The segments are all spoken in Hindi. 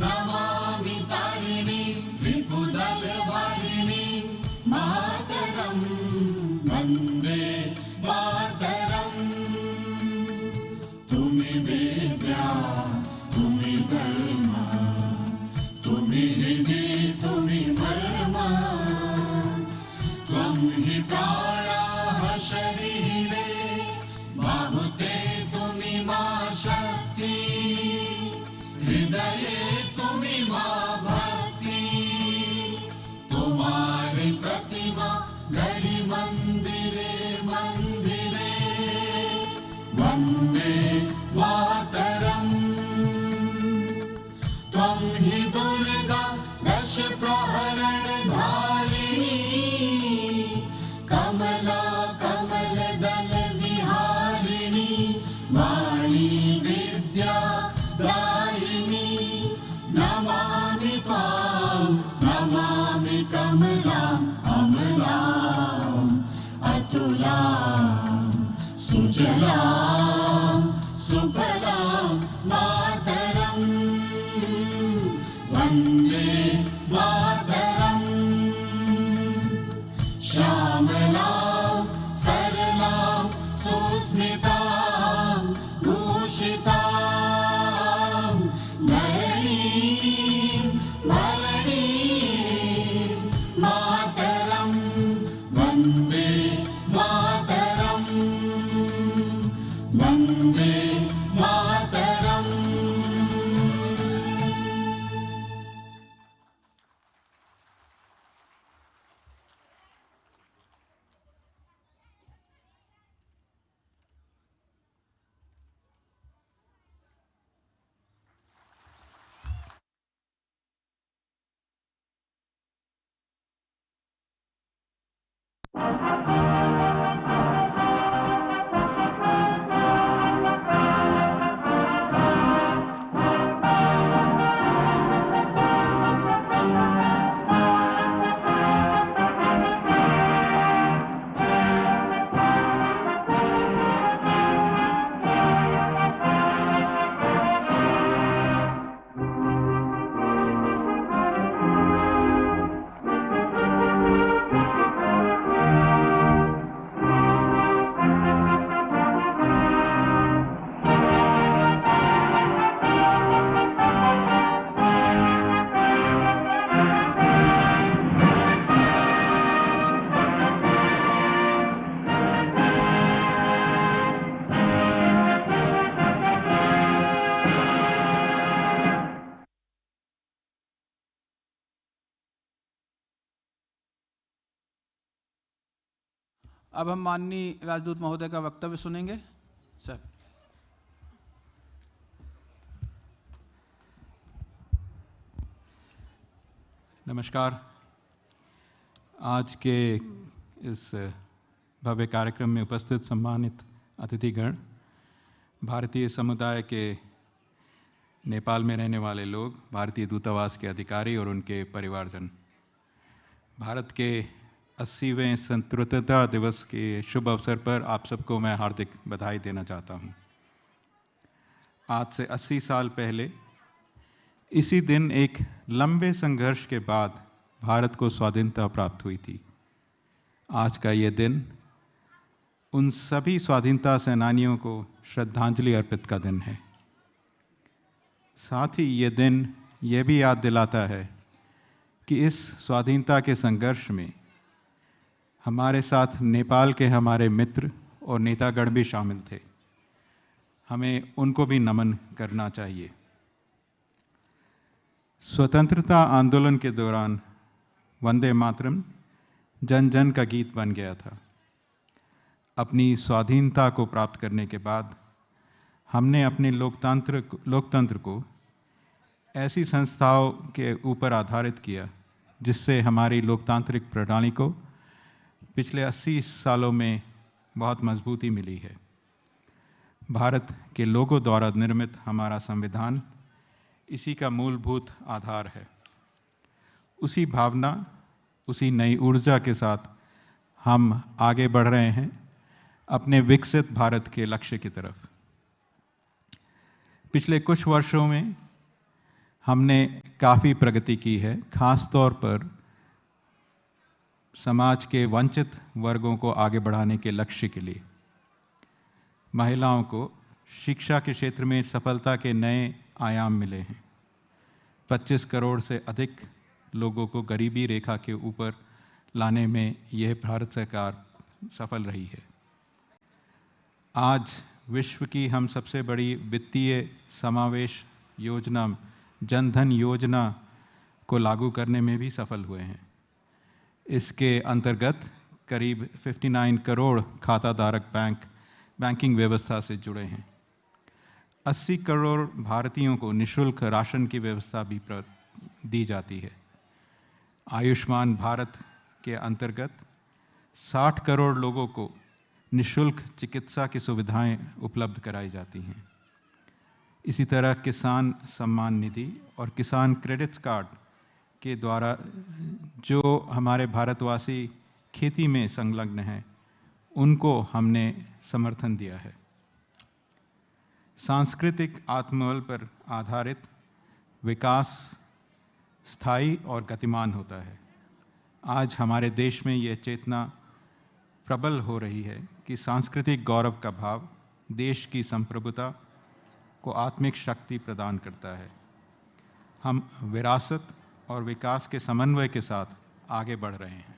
नमामि तारिणी रिपुदलवारिणी मातरं वन्दे मातरम्। तुमि विद्या तुमि धर्म तुमि हृदि तुमि मर्म त्वं हि प्राणाः शरीरे बाहुते तुमि मा शक्ति हृदये तुमि मा भक्ति। तुम्हारी प्रतिमा गढ़ी मंदिरे मंदिरे वन्दे मातरम्। त्वं हि दुर्गा दश प्रहरण धारिणी कमला कमल दल विहारिणी वाणी विद्या दायिनी नमामि त्वां नमामि कमलाम् अमलाम् अतुलाम् सुजलाम् सुफलाम् मातरम् वन्दे मातरम्। श्यामलां सरलां सुस्मितां भूषितां धरणीं भरणीं मातरं वन्दे मातरम् वन्दे मातरम्। अब हम माननीय राजदूत महोदय का वक्तव्य सुनेंगे। सर। नमस्कार। आज के इस भव्य कार्यक्रम में उपस्थित सम्मानित अतिथिगण, भारतीय समुदाय के नेपाल में रहने वाले लोग, भारतीय दूतावास के अधिकारी और उनके परिवारजन, भारत के 80वें स्वतंत्रता दिवस के शुभ अवसर पर आप सबको मैं हार्दिक बधाई देना चाहता हूं। आज से 80 साल पहले इसी दिन एक लंबे संघर्ष के बाद भारत को स्वाधीनता प्राप्त हुई थी। आज का ये दिन उन सभी स्वाधीनता सेनानियों को श्रद्धांजलि अर्पित का दिन है। साथ ही ये दिन ये भी याद दिलाता है कि इस स्वाधीनता के संघर्ष में हमारे साथ नेपाल के हमारे मित्र और नेतागण भी शामिल थे। हमें उनको भी नमन करना चाहिए। स्वतंत्रता आंदोलन के दौरान वंदे मातरम जन जन का गीत बन गया था। अपनी स्वाधीनता को प्राप्त करने के बाद हमने अपने लोकतंत्र को ऐसी संस्थाओं के ऊपर आधारित किया जिससे हमारी लोकतांत्रिक प्रणाली को पिछले 80 सालों में बहुत मजबूती मिली है। भारत के लोगों द्वारा निर्मित हमारा संविधान इसी का मूलभूत आधार है। उसी भावना, उसी नई ऊर्जा के साथ हम आगे बढ़ रहे हैं अपने विकसित भारत के लक्ष्य की तरफ। पिछले कुछ वर्षों में हमने काफ़ी प्रगति की है, खास तौर पर समाज के वंचित वर्गों को आगे बढ़ाने के लक्ष्य के लिए। महिलाओं को शिक्षा के क्षेत्र में सफलता के नए आयाम मिले हैं। 25 करोड़ से अधिक लोगों को गरीबी रेखा के ऊपर लाने में यह भारत सरकार सफल रही है। आज विश्व की हम सबसे बड़ी वित्तीय समावेश योजना जन धन योजना को लागू करने में भी सफल हुए हैं। इसके अंतर्गत करीब 59 करोड़ खाताधारक बैंकिंग व्यवस्था से जुड़े हैं। 80 करोड़ भारतीयों को निःशुल्क राशन की व्यवस्था भी दी जाती है। आयुष्मान भारत के अंतर्गत 60 करोड़ लोगों को निःशुल्क चिकित्सा की सुविधाएं उपलब्ध कराई जाती हैं। इसी तरह किसान सम्मान निधि और किसान क्रेडिट कार्ड के द्वारा जो हमारे भारतवासी खेती में संलग्न हैं, उनको हमने समर्थन दिया है। सांस्कृतिक आत्मबल पर आधारित विकास स्थायी और गतिमान होता है। आज हमारे देश में यह चेतना प्रबल हो रही है कि सांस्कृतिक गौरव का भाव देश की संप्रभुता को आत्मिक शक्ति प्रदान करता है। हम विरासत और विकास के समन्वय के साथ आगे बढ़ रहे हैं।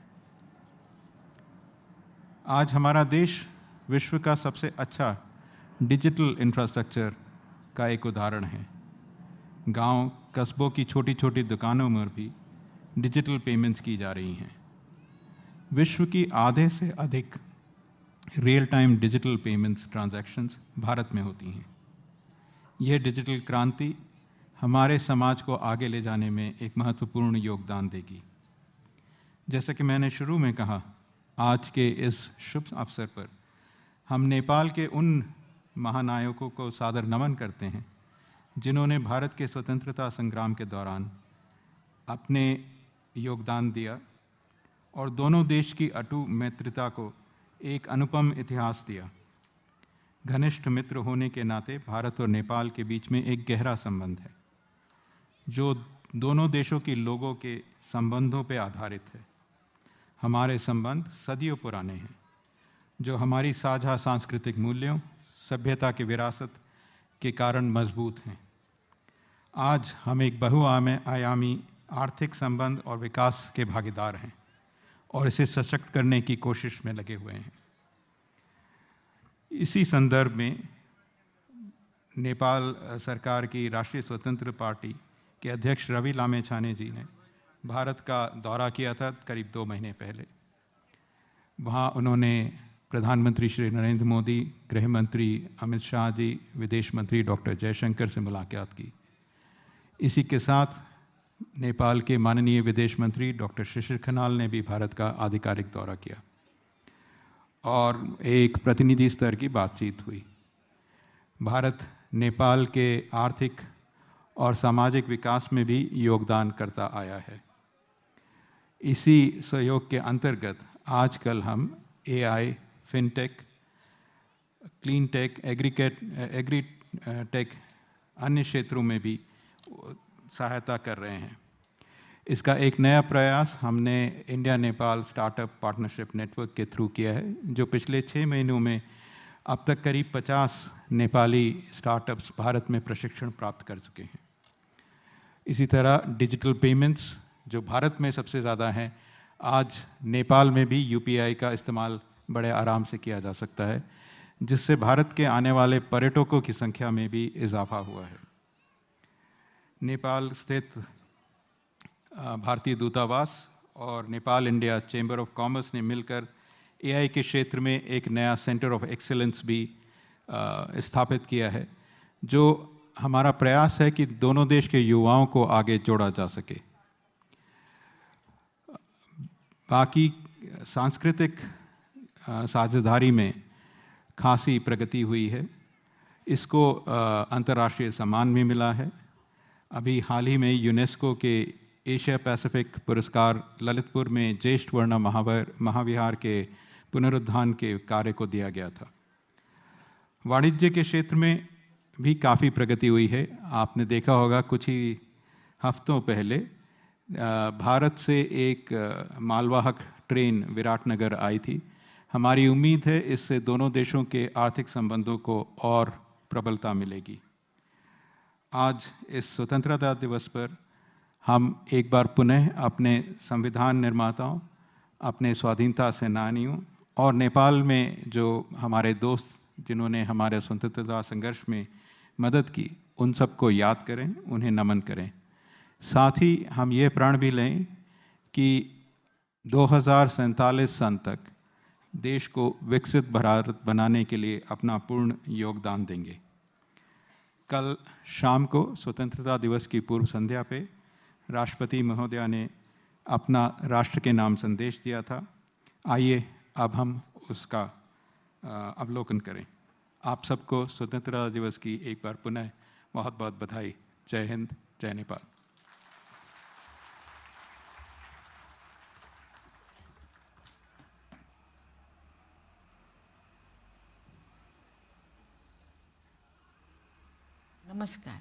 आज हमारा देश विश्व का सबसे अच्छा डिजिटल इंफ्रास्ट्रक्चर का एक उदाहरण है। गांव, कस्बों की छोटी छोटी दुकानों में भी डिजिटल पेमेंट्स की जा रही हैं। विश्व की आधे से अधिक real time digital payments transactions Bharat में होती हैं। यह डिजिटल क्रांति हमारे समाज को आगे ले जाने में एक महत्वपूर्ण योगदान देगी। जैसा कि मैंने शुरू में कहा, आज के इस शुभ अवसर पर हम नेपाल के उन महानायकों को सादर नमन करते हैं जिन्होंने भारत के स्वतंत्रता संग्राम के दौरान अपने योगदान दिया और दोनों देश की अटूट मित्रता को एक अनुपम इतिहास दिया। घनिष्ठ मित्र होने के नाते भारत और नेपाल के बीच में एक गहरा संबंध है जो दोनों देशों के लोगों के संबंधों पर आधारित है। हमारे संबंध सदियों पुराने हैं जो हमारी साझा सांस्कृतिक मूल्यों, सभ्यता की विरासत के कारण मजबूत हैं। आज हम एक बहुआयामी आर्थिक संबंध और विकास के भागीदार हैं और इसे सशक्त करने की कोशिश में लगे हुए हैं। इसी संदर्भ में नेपाल सरकार की राष्ट्रीय स्वतंत्र पार्टी के अध्यक्ष रवि लामेछाने जी ने भारत का दौरा किया था करीब 2 महीने पहले। वहाँ उन्होंने प्रधानमंत्री श्री नरेंद्र मोदी, गृह मंत्री अमित शाह जी, विदेश मंत्री डॉक्टर जयशंकर से मुलाकात की। इसी के साथ नेपाल के माननीय विदेश मंत्री डॉक्टर शिशिर खनाल ने भी भारत का आधिकारिक दौरा किया और एक प्रतिनिधि स्तर की बातचीत हुई। भारत नेपाल के आर्थिक और सामाजिक विकास में भी योगदान करता आया है। इसी सहयोग के अंतर्गत आजकल हम AI, fintech, clean tech, agri tech अन्य क्षेत्रों में भी सहायता कर रहे हैं। इसका एक नया प्रयास हमने India Nepal startup partnership network के थ्रू किया है, जो पिछले 6 महीनों में अब तक करीब 50 नेपाली स्टार्टअप्स भारत में प्रशिक्षण प्राप्त कर चुके हैं। इसी तरह डिजिटल पेमेंट्स जो भारत में सबसे ज़्यादा हैं, आज नेपाल में भी UPI का इस्तेमाल बड़े आराम से किया जा सकता है, जिससे भारत के आने वाले पर्यटकों की संख्या में भी इजाफा हुआ है। नेपाल स्थित भारतीय दूतावास और Nepal India chamber of commerce ने मिलकर AI के क्षेत्र में एक नया सेंटर ऑफ एक्सीलेंस भी स्थापित किया है, जो हमारा प्रयास है कि दोनों देश के युवाओं को आगे जोड़ा जा सके। बाकी सांस्कृतिक साझेदारी में खासी प्रगति हुई है। इसको अंतर्राष्ट्रीय सम्मान भी मिला है। अभी हाल ही में यूनेस्को के एशिया पैसिफिक पुरस्कार ललितपुर में ज्येष्ठ वर्ण महाविहार के पुनरुद्धार के कार्य को दिया गया था। वाणिज्य के क्षेत्र में भी काफ़ी प्रगति हुई है। आपने देखा होगा कुछ ही हफ्तों पहले भारत से एक मालवाहक ट्रेन विराटनगर आई थी। हमारी उम्मीद है इससे दोनों देशों के आर्थिक संबंधों को और प्रबलता मिलेगी। आज इस स्वतंत्रता दिवस पर हम एक बार पुनः अपने संविधान निर्माताओं, अपने स्वाधीनता सेनानियों और नेपाल में जो हमारे दोस्त जिन्होंने हमारे स्वतंत्रता संघर्ष में मदद की, उन सबको याद करें, उन्हें नमन करें। साथ ही हम ये प्रण भी लें कि 2047 सन तक देश को विकसित भारत बनाने के लिए अपना पूर्ण योगदान देंगे। कल शाम को स्वतंत्रता दिवस की पूर्व संध्या पे राष्ट्रपति महोदया ने अपना राष्ट्र के नाम संदेश दिया था। आइए अब हम उसका अवलोकन करें। आप सबको स्वतंत्रता दिवस की एक बार पुनः बहुत बहुत बधाई। जय हिंद, जय नेपाल। नमस्कार।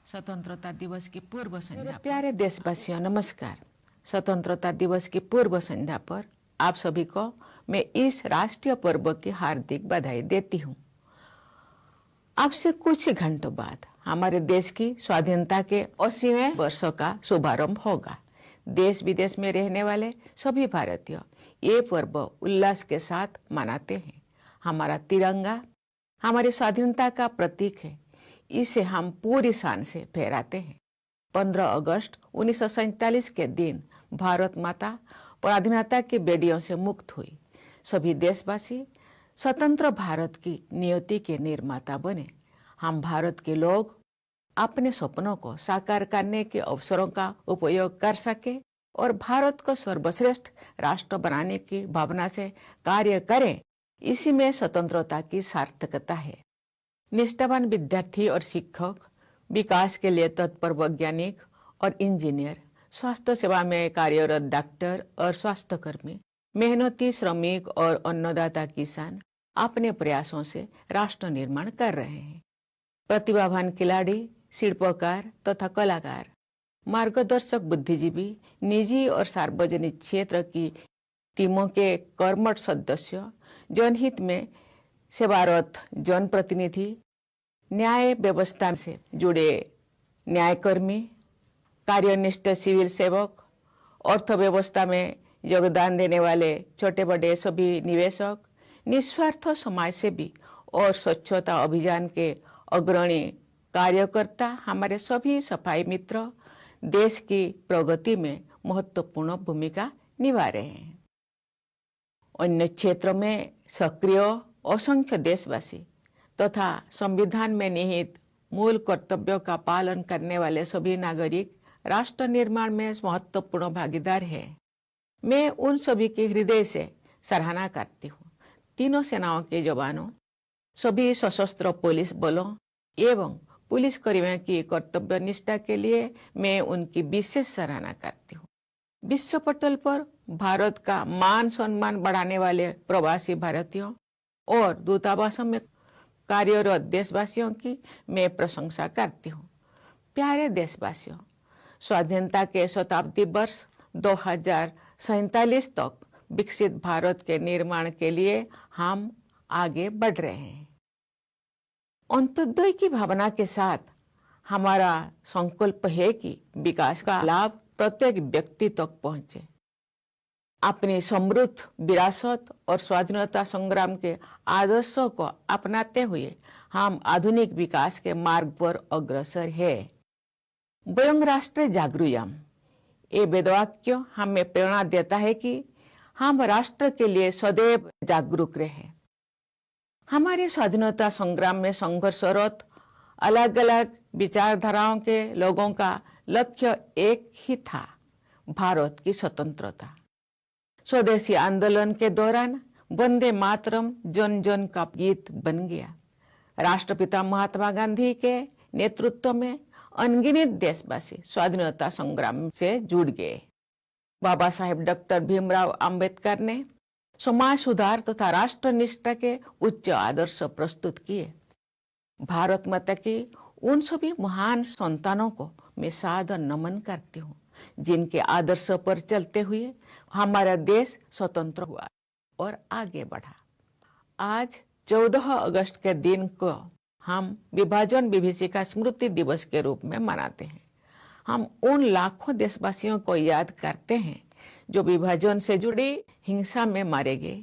स्वतंत्रता दिवस की पूर्व संध्या, प्यारे देशवासियों नमस्कार। स्वतंत्रता दिवस की पूर्व संध्या पर आप सभी को मैं इस राष्ट्रीय पर्व की हार्दिक बधाई देती हूँ। अब से कुछ घंटों बाद हमारे देश की स्वाधीनता के 80वें वर्षों का शुभारंभ होगा। देश विदेश में रहने वाले सभी भारतीय ये पर्व उल्लास के साथ मनाते हैं। हमारा तिरंगा हमारी स्वाधीनता का प्रतीक है। इसे हम पूरी शान से फहराते हैं। 15 अगस्त 1947 के दिन भारत माता पराधीनता की बेड़ियों से मुक्त हुई। सभी देशवासी स्वतंत्र भारत की नियति के निर्माता बने। हम भारत के लोग अपने सपनों को साकार करने के अवसरों का उपयोग कर सके और भारत को सर्वश्रेष्ठ राष्ट्र बनाने की भावना से कार्य करें, इसी में स्वतंत्रता की सार्थकता है। निष्ठावान विद्यार्थी और शिक्षक, विकास के लिए तत्पर वैज्ञानिक और इंजीनियर, स्वास्थ्य सेवा में कार्यरत डॉक्टर और स्वास्थ्यकर्मी, मेहनती श्रमिक और अन्नदाता किसान अपने प्रयासों से राष्ट्र निर्माण कर रहे हैं। प्रतिभावान खिलाड़ी, शिल्पकार तथा कलाकार, मार्गदर्शक बुद्धिजीवी, निजी और सार्वजनिक क्षेत्र की टीमों के कर्मठ सदस्य, जनहित में सेवारत जनप्रतिनिधि, न्याय व्यवस्था से जुड़े न्यायकर्मी, कार्यनिष्ठ सिविल सेवक, अर्थव्यवस्था में योगदान देने वाले छोटे बड़े सभी निवेशक, निस्वार्थ समाजसेवी और स्वच्छता अभियान के अग्रणी कार्यकर्ता, हमारे सभी सफाई मित्र देश की प्रगति में महत्वपूर्ण भूमिका निभा रहे हैं। अन्य क्षेत्रों में सक्रिय असंख्य देशवासी तथा संविधान में निहित मूल कर्तव्यों का पालन करने वाले सभी नागरिक राष्ट्र निर्माण में महत्वपूर्ण भागीदार है। मैं उन सभी की हृदय से सराहना करती हूँ। तीनों सेनाओं के जवानों, सभी सशस्त्र पुलिस बलों एवं पुलिस कर्मियों की कर्तव्य निष्ठा के लिए मैं उनकी विशेष सराहना करती हूँ। विश्व पटल पर भारत का मान सम्मान बढ़ाने वाले प्रवासी भारतीयों और दूतावासों में कार्यरत देशवासियों की मैं प्रशंसा करती हूँ। प्यारे देशवासियों, स्वाधीनता के शताब्दी वर्ष 2047 तक विकसित भारत के निर्माण के लिए हम आगे बढ़ रहे हैं। अंत्योदय की भावना के साथ हमारा संकल्प है कि विकास का लाभ प्रत्येक व्यक्ति तक पहुंचे। अपनी समृद्ध विरासत और स्वाधीनता संग्राम के आदर्शों को अपनाते हुए हम आधुनिक विकास के मार्ग पर अग्रसर है। वयं राष्ट्रे जागृयाम, ये वेदवाक्य हमें प्रेरणा देता है कि हम राष्ट्र के लिए सदैव जागरूक रहे। हमारे स्वाधीनता संग्राम में संघर्षरत अलग अलग विचारधाराओं के लोगों का लक्ष्य एक ही था, भारत की स्वतंत्रता। स्वदेशी आंदोलन के दौरान वंदे मातरम जन जन का गीत बन गया। राष्ट्रपिता महात्मा गांधी के नेतृत्व में अनगिनत देशवासी स्वाधीनता संग्राम से जुड़ गए। बाबा साहेब डॉक्टर भीमराव अंबेडकर ने समाज सुधार तथा राष्ट्र निष्ठा के उच्च आदर्श प्रस्तुत किए। भारत माता की उन सभी महान संतानों को मैं सादर नमन करती हूँ जिनके आदर्श पर चलते हुए हमारा देश स्वतंत्र हुआ और आगे बढ़ा। आज 14 अगस्त के दिन को हम विभाजन विभीषिका स्मृति दिवस के रूप में मनाते हैं। हम उन लाखों देशवासियों को याद करते हैं जो विभाजन से जुड़ी हिंसा में मारे गए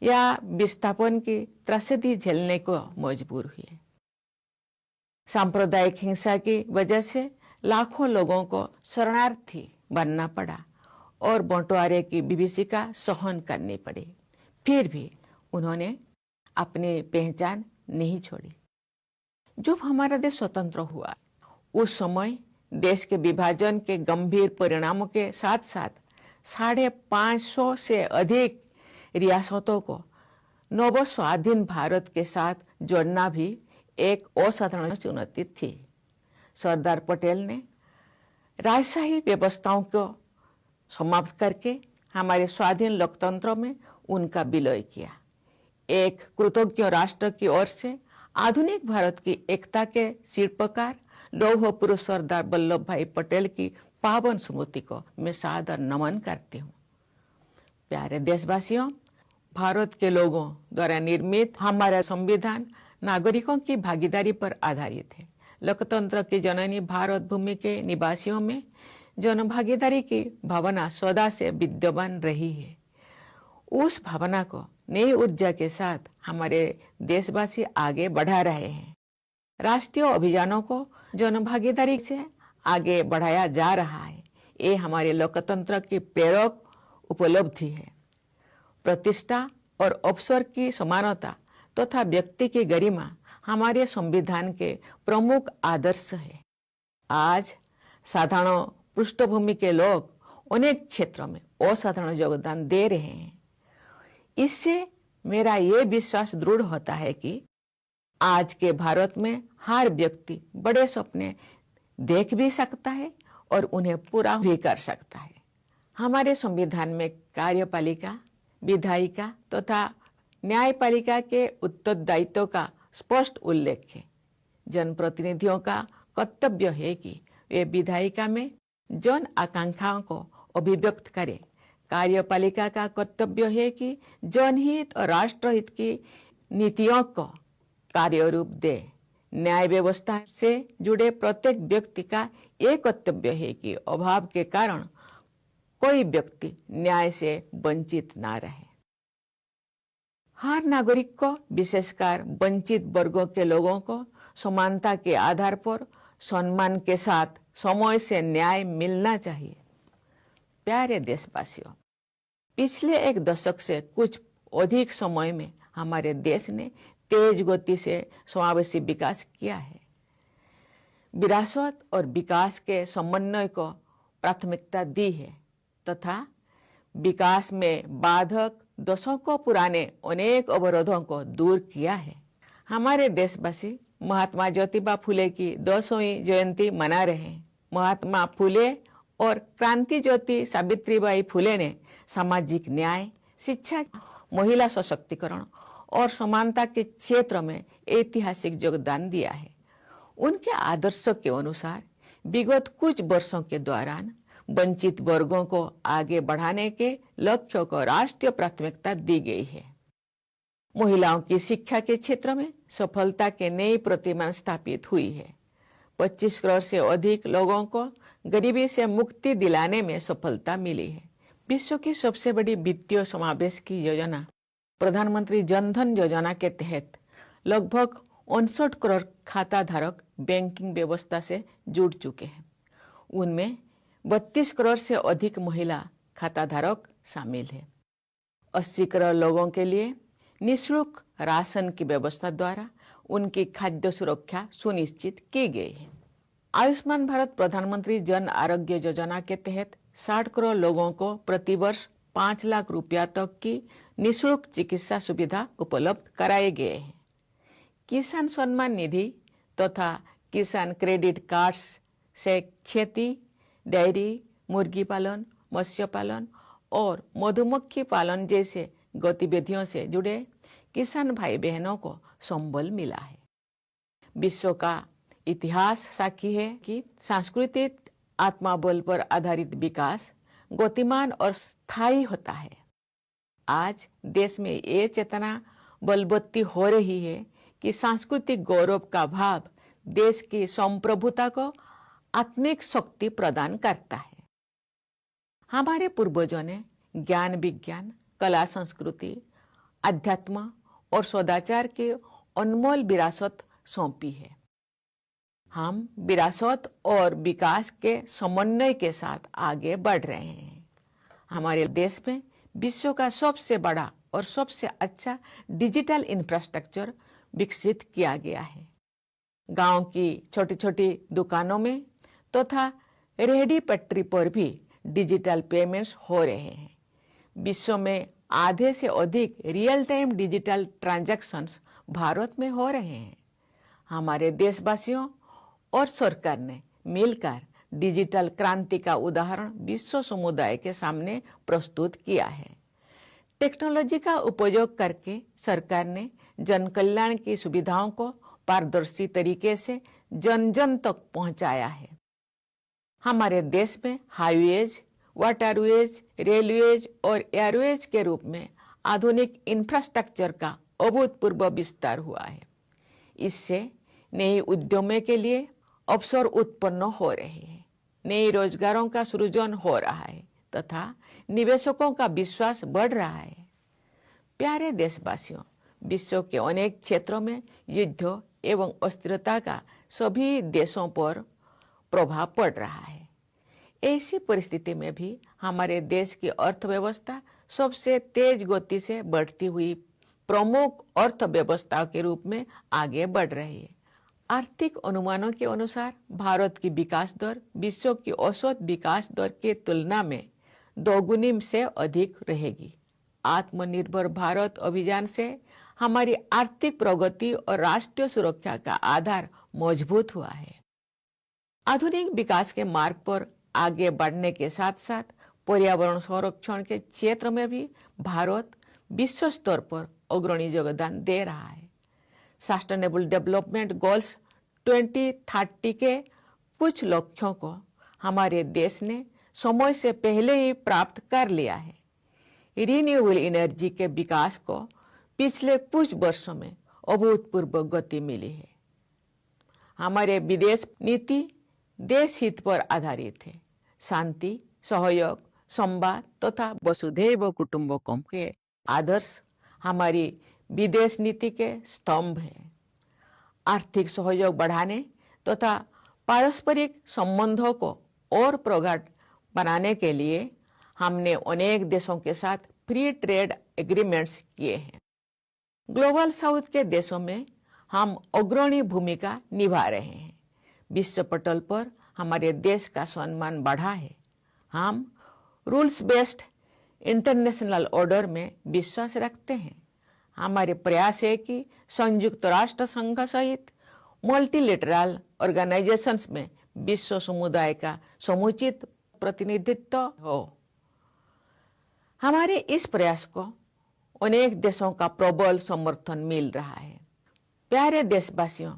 या विस्थापन की त्रासदी झेलने को मजबूर हुए। सांप्रदायिक हिंसा की वजह से लाखों लोगों को शरणार्थी बनना पड़ा और बंटवारे की विभीषिका सहन करनी पड़ी। फिर भी उन्होंने अपनी पहचान नहीं छोड़ी। जब हमारा देश स्वतंत्र हुआ उस समय देश के विभाजन के गंभीर परिणामों के साथ साथ 550 से अधिक रियासतों को नव स्वाधीन भारत के साथ जोड़ना भी एक असाधारण चुनौती थी। सरदार पटेल ने राजशाही व्यवस्थाओं को समाप्त करके हमारे स्वाधीन लोकतंत्र में उनका विलय किया। एक कृतज्ञ राष्ट्र की ओर से आधुनिक भारत की एकता के शिल्पकार लौह पुरुष सरदार वल्लभ भाई पटेल की पावन स्मृति को मैं सादर नमन करती हूँ। प्यारे देशवासियों, भारत के लोगों द्वारा निर्मित हमारा संविधान नागरिकों की भागीदारी पर आधारित है। लोकतंत्र की जननी भारत भूमि के निवासियों में जनभागीदारी की भावना सदा से विद्यमान रही है। उस भावना को नई ऊर्जा के साथ हमारे देशवासी आगे बढ़ा रहे हैं। राष्ट्रीय अभियानों को जनभागीदारी से आगे बढ़ाया जा रहा है। ये हमारे लोकतंत्र की प्रेरक उपलब्धि है। प्रतिष्ठा और अवसर की समानता तथा व्यक्ति की गरिमा हमारे संविधान के प्रमुख आदर्श है। आज साधारण पृष्ठभूमि के लोग अनेक क्षेत्रों में असाधारण योगदान दे रहे हैं। इससे मेरा ये विश्वास दृढ़ होता है कि आज के भारत में हर व्यक्ति बड़े सपने देख भी सकता है और उन्हें पूरा भी कर सकता है। हमारे संविधान में कार्यपालिका, विधायिका तथा न्यायपालिका के उत्तरदायित्व का स्पष्ट उल्लेख है। जनप्रतिनिधियों का कर्तव्य है कि वे विधायिका में जन आकांक्षाओं को अभिव्यक्त करें। कार्यपालिका का कर्तव्य है कि जनहित और राष्ट्रहित की नीतियों को कार्यरूप दे। न्याय व्यवस्था से जुड़े प्रत्येक व्यक्ति का एक कर्तव्य है कि अभाव के कारण कोई व्यक्ति न्याय से वंचित ना रहे। हर नागरिक को, विशेषकर वंचित वर्गों के लोगों को समानता के आधार पर सम्मान के साथ समय से न्याय मिलना चाहिए। प्यारे देशवासियों, पिछले एक दशक से कुछ अधिक समय में हमारे देश ने तेज गति से समावेशी विकास किया है। विरासत और विकास के समन्वय को प्राथमिकता दी है तथा विकास में बाधक दशकों पुराने अनेक अवरोधों को दूर किया है। हमारे देशवासी महात्मा ज्योतिबा फुले की 200वीं जयंती मना रहे हैं। महात्मा फुले और क्रांति ज्योति सावित्रीबाई फुले ने सामाजिक न्याय, शिक्षा, महिला सशक्तिकरण और समानता के क्षेत्र में ऐतिहासिक योगदान दिया है। उनके आदर्शों के अनुसार विगत कुछ वर्षों के दौरान वंचित वर्गों को आगे बढ़ाने के लक्ष्य को राष्ट्रीय प्राथमिकता दी गई है। महिलाओं की शिक्षा के क्षेत्र में सफलता के नई प्रतिमान स्थापित हुई है। 25 करोड़ से अधिक लोगों को गरीबी से मुक्ति दिलाने में सफलता मिली है। विश्व की सबसे बड़ी वित्तीय समावेश की योजना प्रधानमंत्री जन धन योजना के तहत लगभग 59 करोड़ खाता धारक बैंकिंग व्यवस्था से जुड़ चुके हैं। उनमें 32 करोड़ से अधिक महिला खाता धारक शामिल है। 80 करोड़ लोगों के लिए निःशुल्क राशन की व्यवस्था द्वारा उनकी खाद्य सुरक्षा सुनिश्चित की गई है। आयुष्मान भारत प्रधानमंत्री जन आरोग्य योजना के तहत 60 करोड़ लोगों को प्रतिवर्ष 5 लाख रुपया तक की निःशुल्क चिकित्सा सुविधा उपलब्ध कराए गए हैं। किसान सम्मान निधि तथा किसान क्रेडिट कार्ड्स से खेती, डेयरी, मुर्गी पालन, मत्स्य पालन और मधुमक्खी पालन जैसे गतिविधियों से जुड़े किसान भाई बहनों को संबल मिला है। विश्व का इतिहास साक्षी है कि सांस्कृतिक आत्माबल पर आधारित विकास गतिमान और स्थायी होता है। आज देश में ये चेतना बलवत्ती हो रही है कि सांस्कृतिक गौरव का भाव देश की संप्रभुता को आत्मिक शक्ति प्रदान करता है। हमारे पूर्वजों ने ज्ञान विज्ञान, कला संस्कृति, अध्यात्म और सदाचार की अनमोल विरासत सौंपी है। हम विरासत और विकास के समन्वय के साथ आगे बढ़ रहे हैं। हमारे देश में विश्व का सबसे बड़ा और सबसे अच्छा डिजिटल इंफ्रास्ट्रक्चर विकसित किया गया है। गांव की छोटी छोटी दुकानों में तथा रेहड़ी पटरी पर भी डिजिटल पेमेंट्स हो रहे हैं। विश्व में आधे से अधिक real time digital transactions Bharat में हो रहे हैं। हमारे देशवासियों और सरकार ने मिलकर डिजिटल क्रांति का उदाहरण विश्व समुदाय के सामने प्रस्तुत किया है। टेक्नोलॉजी का उपयोग करके सरकार ने जन कल्याण की सुविधाओं को पारदर्शी तरीके से जन जन तक पहुंचाया है। हमारे देश में हाईवेज, वाटरवेज, रेलवेज और एयरवेज के रूप में आधुनिक इंफ्रास्ट्रक्चर का अभूतपूर्व विस्तार हुआ है। इससे नए उद्यमों के लिए अवसर उत्पन्न हो रहे हैं, नए रोजगारों का सृजन हो रहा है तथा निवेशकों का विश्वास बढ़ रहा है। प्यारे देशवासियों, विश्व के अनेक क्षेत्रों में युद्ध एवं अस्थिरता का सभी देशों पर प्रभाव पड़ रहा है। ऐसी परिस्थिति में भी हमारे देश की अर्थव्यवस्था सबसे तेज गति से बढ़ती हुई प्रमुख अर्थव्यवस्था के रूप में आगे बढ़ रही है। आर्थिक अनुमानों के अनुसार भारत की विकास दर विश्व की औसत विकास दर की तुलना में दोगुनी से अधिक रहेगी। आत्मनिर्भर भारत अभियान से हमारी आर्थिक प्रगति और राष्ट्रीय सुरक्षा का आधार मजबूत हुआ है। आधुनिक विकास के मार्ग पर आगे बढ़ने के साथ साथ पर्यावरण संरक्षण के क्षेत्र में भी भारत विश्व स्तर पर अग्रणी योगदान दे रहा है। सस्टेनेबल डेवलपमेंट गोल्स 2030 के कुछ लक्ष्यों को हमारे देश ने समय से पहले ही प्राप्त कर लिया है। रिन्यूएबल एनर्जी के विकास को पिछले कुछ वर्षों में अभूतपूर्व गति मिली है। हमारे विदेश नीति देश हित पर आधारित है। शांति, सहयोग, संवाद तथा वसुधैव कुटुंबकम के आदर्श हमारी विदेश नीति के स्तंभ हैं। आर्थिक सहयोग बढ़ाने तथा पारस्परिक संबंधों को और प्रगाढ़ बनाने के लिए हमने अनेक देशों के साथ फ्री ट्रेड एग्रीमेंट्स किए हैं। ग्लोबल साउथ के देशों में हम अग्रणी भूमिका निभा रहे हैं। विश्व पटल पर हमारे देश का सम्मान बढ़ा है। हम रूल्स बेस्ड इंटरनेशनल ऑर्डर में विश्वास रखते हैं। हमारे प्रयास है कि संयुक्त राष्ट्र संघ सहित मल्टीलेटरल ऑर्गेनाइजेशंस में विश्व समुदाय का समुचित प्रतिनिधित्व हो। हमारे इस प्रयास को अनेक देशों का प्रबल समर्थन मिल रहा है। प्यारे देशवासियों,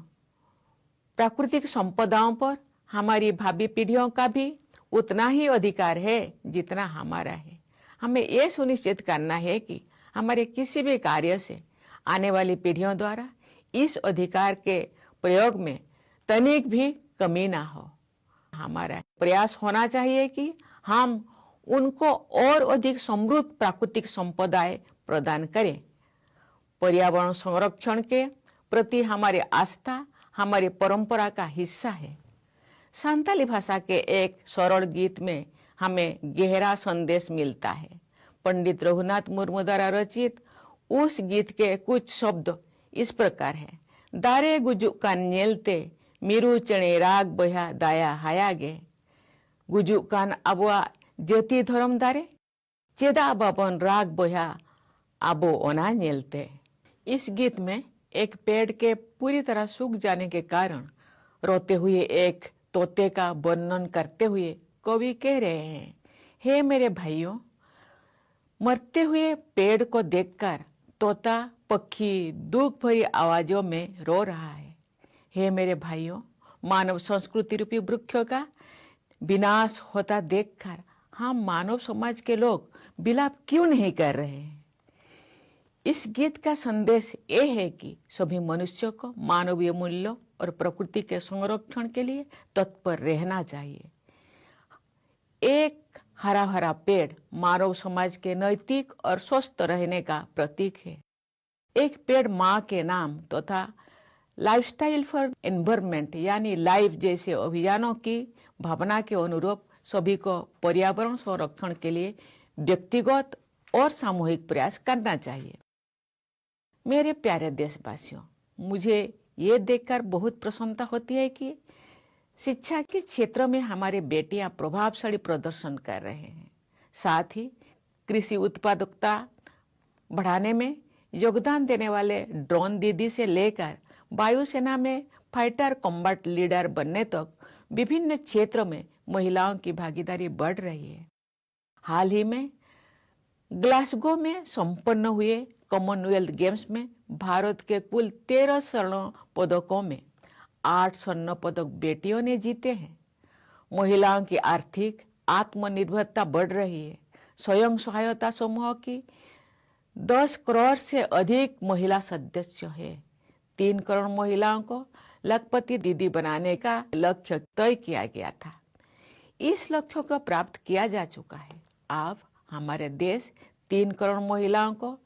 प्राकृतिक संपदाओं पर हमारी भावी पीढ़ियों का भी उतना ही अधिकार है जितना हमारा है। हमें यह सुनिश्चित करना है कि हमारे किसी भी कार्य से आने वाली पीढ़ियों द्वारा इस अधिकार के प्रयोग में तनिक भी कमी ना हो। हमारा प्रयास होना चाहिए कि हम उनको और अधिक समृद्ध प्राकृतिक संपदाएं प्रदान करें। पर्यावरण संरक्षण के प्रति हमारी आस्था हमारी परंपरा का हिस्सा है। संताली भाषा के एक सरल गीत में हमें गहरा संदेश मिलता है। पंडित रघुनाथ मुर्मू द्वारा रचित उस गीत के कुछ शब्द इस प्रकार हैं। दारे गुजु कान नेलते मीरू चणे राग बहा दाया हायागे गुजु कान अबुआ ज्योति धर्म दारे चेदा बाबन राग बहा आबो ओना नेलते। इस गीत में एक पेड़ के पूरी तरह सूख जाने के कारण रोते हुए एक तोते का वर्णन करते हुए कवि कह रहे हैं, हे मेरे भाइयों, मरते हुए पेड़ को देखकर तोता पक्षी दुख भरी आवाजों में रो रहा है। हे मेरे भाइयों, मानव संस्कृति रूपी वृक्षों का विनाश होता देखकर हम मानव समाज के लोग विलाप क्यों नहीं कर रहे हैं? इस गीत का संदेश ये है कि सभी मनुष्यों को मानवीय मूल्यों और प्रकृति के संरक्षण के लिए तत्पर रहना चाहिए। एक हरा भरा पेड़ मानव समाज के नैतिक और स्वस्थ रहने का प्रतीक है। एक पेड़ माँ के नाम तथा लाइफस्टाइल फॉर एनवायरनमेंट यानी लाइफ जैसे अभियानों की भावना के अनुरूप सभी को पर्यावरण संरक्षण के लिए व्यक्तिगत और सामूहिक प्रयास करना चाहिए। मेरे प्यारे देशवासियों, मुझे ये देखकर बहुत प्रसन्नता होती है कि शिक्षा के क्षेत्र में हमारी बेटियां प्रभावशाली प्रदर्शन कर रहे हैं। साथ ही कृषि उत्पादकता बढ़ाने में योगदान देने वाले ड्रोन दीदी से लेकर वायुसेना में फाइटर कॉम्बैट लीडर बनने तक विभिन्न क्षेत्रों में महिलाओं की भागीदारी बढ़ रही है। हाल ही में ग्लासगो में संपन्न हुए कॉमनवेल्थ गेम्स में भारत के कुल 13 स्वर्ण पदकों में 8 स्वर्ण पदक बेटियों ने जीते हैं। महिलाओं की आर्थिक आत्मनिर्भरता बढ़ रही है। स्वयं सहायता समूह की 10 करोड़ से अधिक महिला सदस्य है। 3 करोड़ महिलाओं को लखपति दीदी बनाने का लक्ष्य तय किया गया था। इस लक्ष्य को प्राप्त किया जा चुका है। अब हमारे देश 3 करोड़ महिलाओं को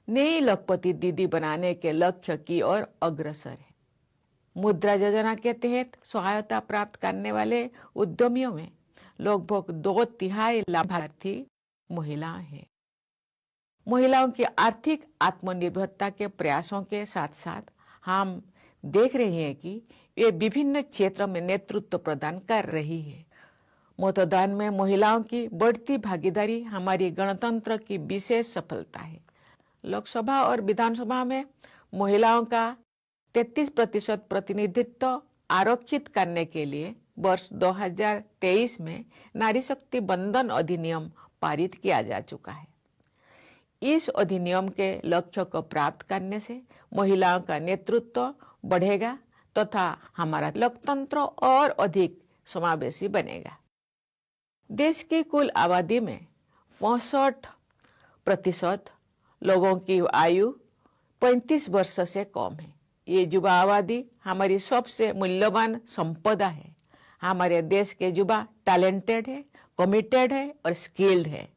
नई लखपति दीदी बनाने के लक्ष्य की ओर अग्रसर है। मुद्रा योजना के तहत सहायता प्राप्त करने वाले उद्यमियों में लगभग 2/3 लाभार्थी महिलाएं हैं। महिलाओं की आर्थिक आत्मनिर्भरता के प्रयासों के साथ साथ हम देख रहे हैं कि वे विभिन्न क्षेत्रों में नेतृत्व प्रदान कर रही है। मतदान में महिलाओं की बढ़ती भागीदारी हमारी गणतंत्र की विशेष सफलता है। लोकसभा और विधानसभा में महिलाओं का 33% प्रतिनिधित्व आरक्षित करने के लिए वर्ष 2023 में नारी शक्ति बंधन अधिनियम पारित किया जा चुका है। इस अधिनियम के लक्ष्य को प्राप्त करने से महिलाओं का नेतृत्व बढ़ेगा तथा हमारा लोकतंत्र और अधिक समावेशी बनेगा। देश की कुल आबादी में 65% लोगों की आयु 35 वर्ष से कम है। ये युवा आबादी हमारी सबसे मूल्यवान संपदा है। हमारे देश के युवा टैलेंटेड है, कमिटेड है और स्किल्ड है।